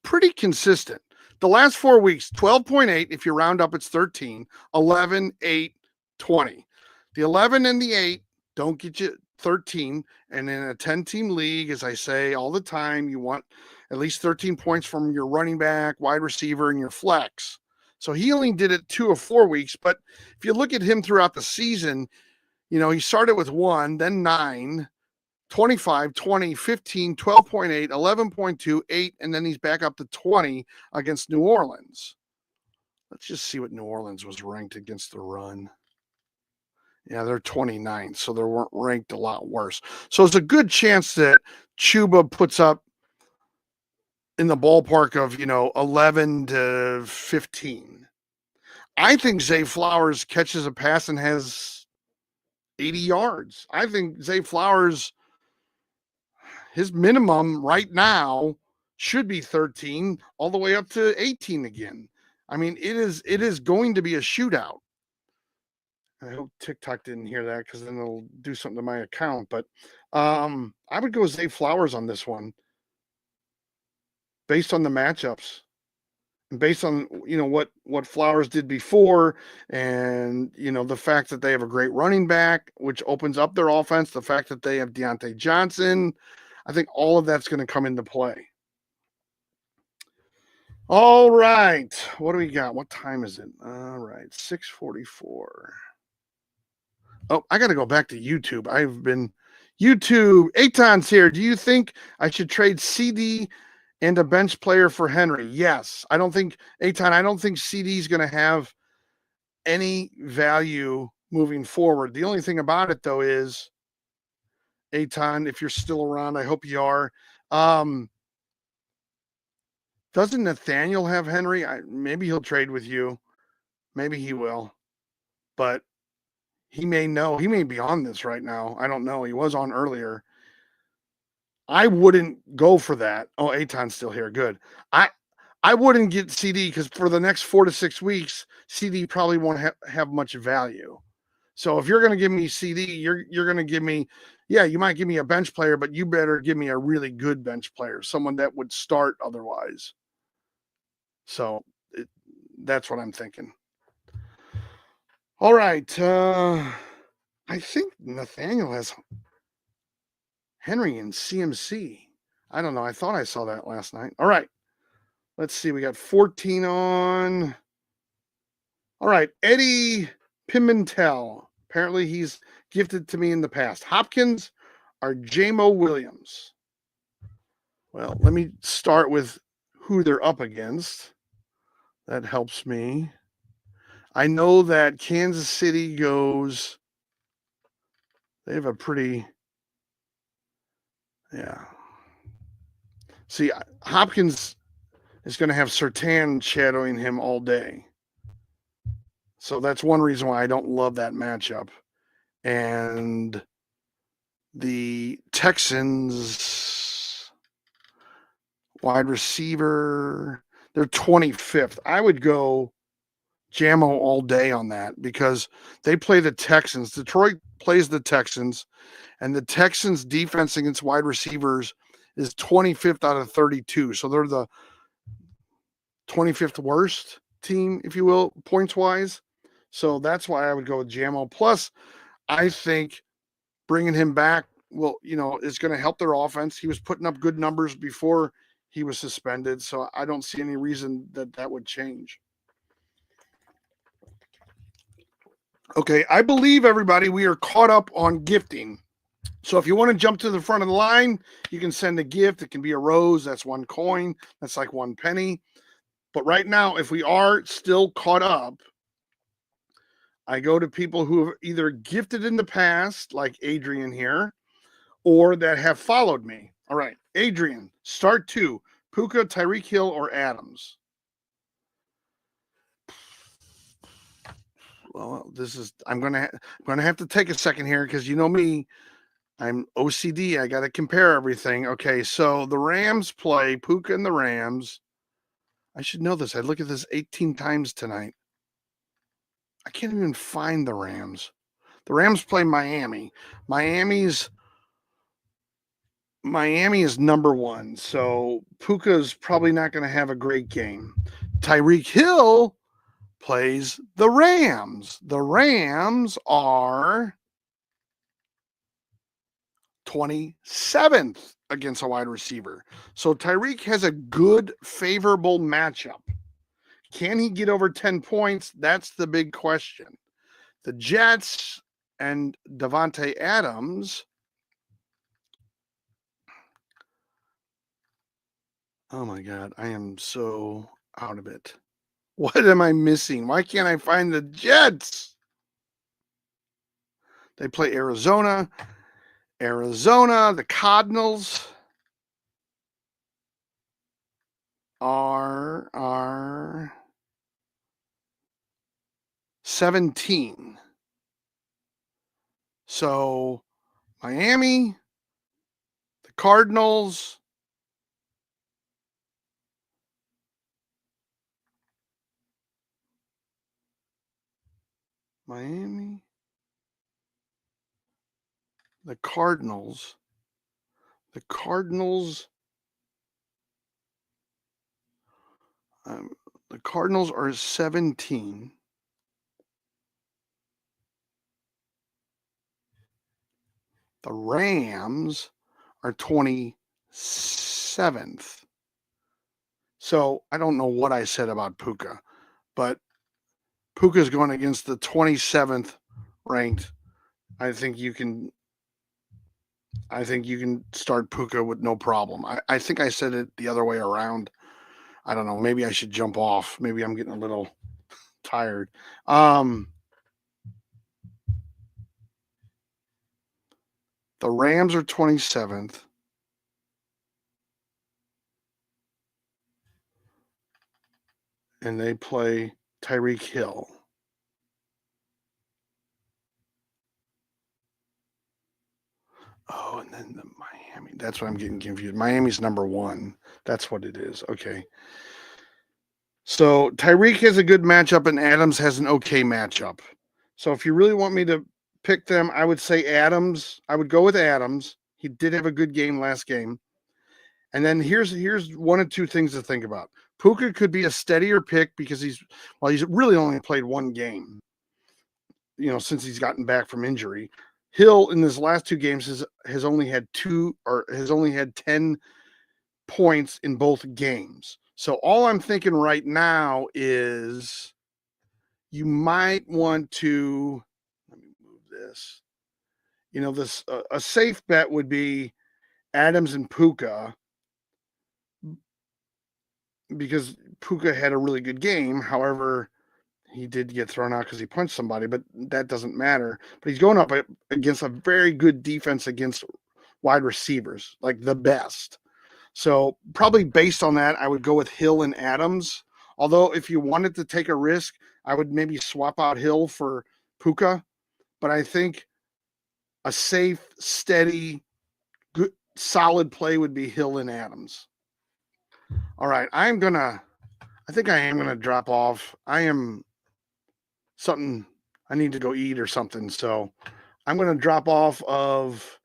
pretty consistent. The last 4 weeks, 12.8. If you round up, it's 13, 11, 8, 20. The 11 and the 8 don't get you 13. And in a 10-team league, as I say all the time, you want at least 13 points from your running back, wide receiver, and your flex. So he only did it 2 of 4 weeks. But if you look at him throughout the season, he started with 1, then 9, 25, 20, 15, 12.8, 11.2, 8, and then he's back up to 20 against New Orleans. Let's just see what New Orleans was ranked against the run. Yeah, they're 29th, so they weren't ranked a lot worse. So it's a good chance that Chuba puts up in the ballpark of, 11 to 15. I think Zay Flowers catches a pass and has 80 yards. I think Zay Flowers, his minimum right now should be 13 all the way up to 18 again. I mean, it is going to be a shootout. I hope TikTok didn't hear that because then it'll do something to my account. But I would go Zay Flowers on this one based on the matchups and based on what Flowers did before, and the fact that they have a great running back, which opens up their offense. The fact that they have Deontay Johnson, I think all of that's going to come into play. All right, what do we got? What time is it? All right, 6:44. Oh, I got to go back to YouTube. I've been YouTube. Aton's here. Do you think I should trade CD and a bench player for Henry? Yes. I don't think CD is going to have any value moving forward. The only thing about it, though, is Aton, if you're still around, I hope you are. Doesn't Nathaniel have Henry? Maybe he'll trade with you. Maybe he will. But he may know. He may be on this right now. I don't know. He was on earlier. I wouldn't go for that. Oh, Aton's still here. Good. I wouldn't get CD because for the next 4 to 6 weeks, CD probably won't have much value. So if you're going to give me CD, you're going to give me, you might give me a bench player, but you better give me a really good bench player, someone that would start otherwise. So that's what I'm thinking. All right. I think Nathaniel has Henry and CMC. I don't know. I thought I saw that last night. All right. Let's see. We got 14 on. All right. Eddie Pimentel. Apparently he's gifted to me in the past. Hopkins or Jamo Williams? Well, let me start with who they're up against. That helps me. I know that Kansas City goes. They have a pretty. Yeah. See, Hopkins is going to have Surtain shadowing him all day. So that's one reason why I don't love that matchup. And the Texans wide receiver, they're 25th. I would go Jamo all day on that because they play the Texans. Detroit plays the Texans, and the Texans' defense against wide receivers is 25th out of 32. So they're the 25th worst team, if you will, points-wise. So that's why I would go with Jamo. Plus, I think bringing him back is going to help their offense. He was putting up good numbers before he was suspended, so I don't see any reason that would change. Okay, I believe, everybody, we are caught up on gifting. So if you want to jump to the front of the line, you can send a gift. It can be a rose. That's 1 coin. That's like 1 penny. But right now, if we are still caught up, I go to people who have either gifted in the past, like Adrian here, or that have followed me. All right, Adrian, start 2. Puka, Tyreek Hill, or Adams? Well, I'm gonna have to take a second here because you know me, I'm OCD. I got to compare everything. Okay, so the Rams play Puka and the Rams. I should know this. I look at this 18 times tonight. I can't even find the Rams. The Rams play Miami. Miami is number 1, so Puka's probably not going to have a great game. Tyreek Hill plays the Rams. The Rams are 27th against a wide receiver. So Tyreek has a good, favorable matchup. Can he get over 10 points? That's the big question. The Jets and Davante Adams. Oh my God, I am so out of it. What am I missing? Why can't I find the Jets? They play Arizona. The Cardinals are 17. So Miami, the Cardinals, Miami, the Cardinals, the Cardinals, the Cardinals are 17. The Rams are 27th. So I don't know what I said about Puka, but Puka's going against the 27th ranked. I think you can start Puka with no problem. I think I said it the other way around. I don't know. Maybe I should jump off. Maybe I'm getting a little tired. The Rams are 27th. And they play Tyreek Hill. Oh, and then the Miami. That's what I'm getting confused. Miami's number 1. That's what it is. Okay. So Tyreek has a good matchup and Adams has an okay matchup. So if you really want me to pick them, I would say Adams. I would go with Adams. He did have a good game last game. And then here's one of two things to think about. Puka could be a steadier pick because he's really only played one game, since he's gotten back from injury. Hill in his last 2 games has only had 10 points in both games. So all I'm thinking right now is you might want to, let me move this. A safe bet would be Adams and Puka, because Puka had a really good game. However, he did get thrown out because he punched somebody, but that doesn't matter. But he's going up against a very good defense against wide receivers, like the best. So probably based on that, I would go with Hill and Adams. Although if you wanted to take a risk, I would maybe swap out Hill for Puka. But I think a safe, steady, good, solid play would be Hill and Adams. All right, I think I am gonna drop off. I need to go eat or something. So I'm gonna drop off of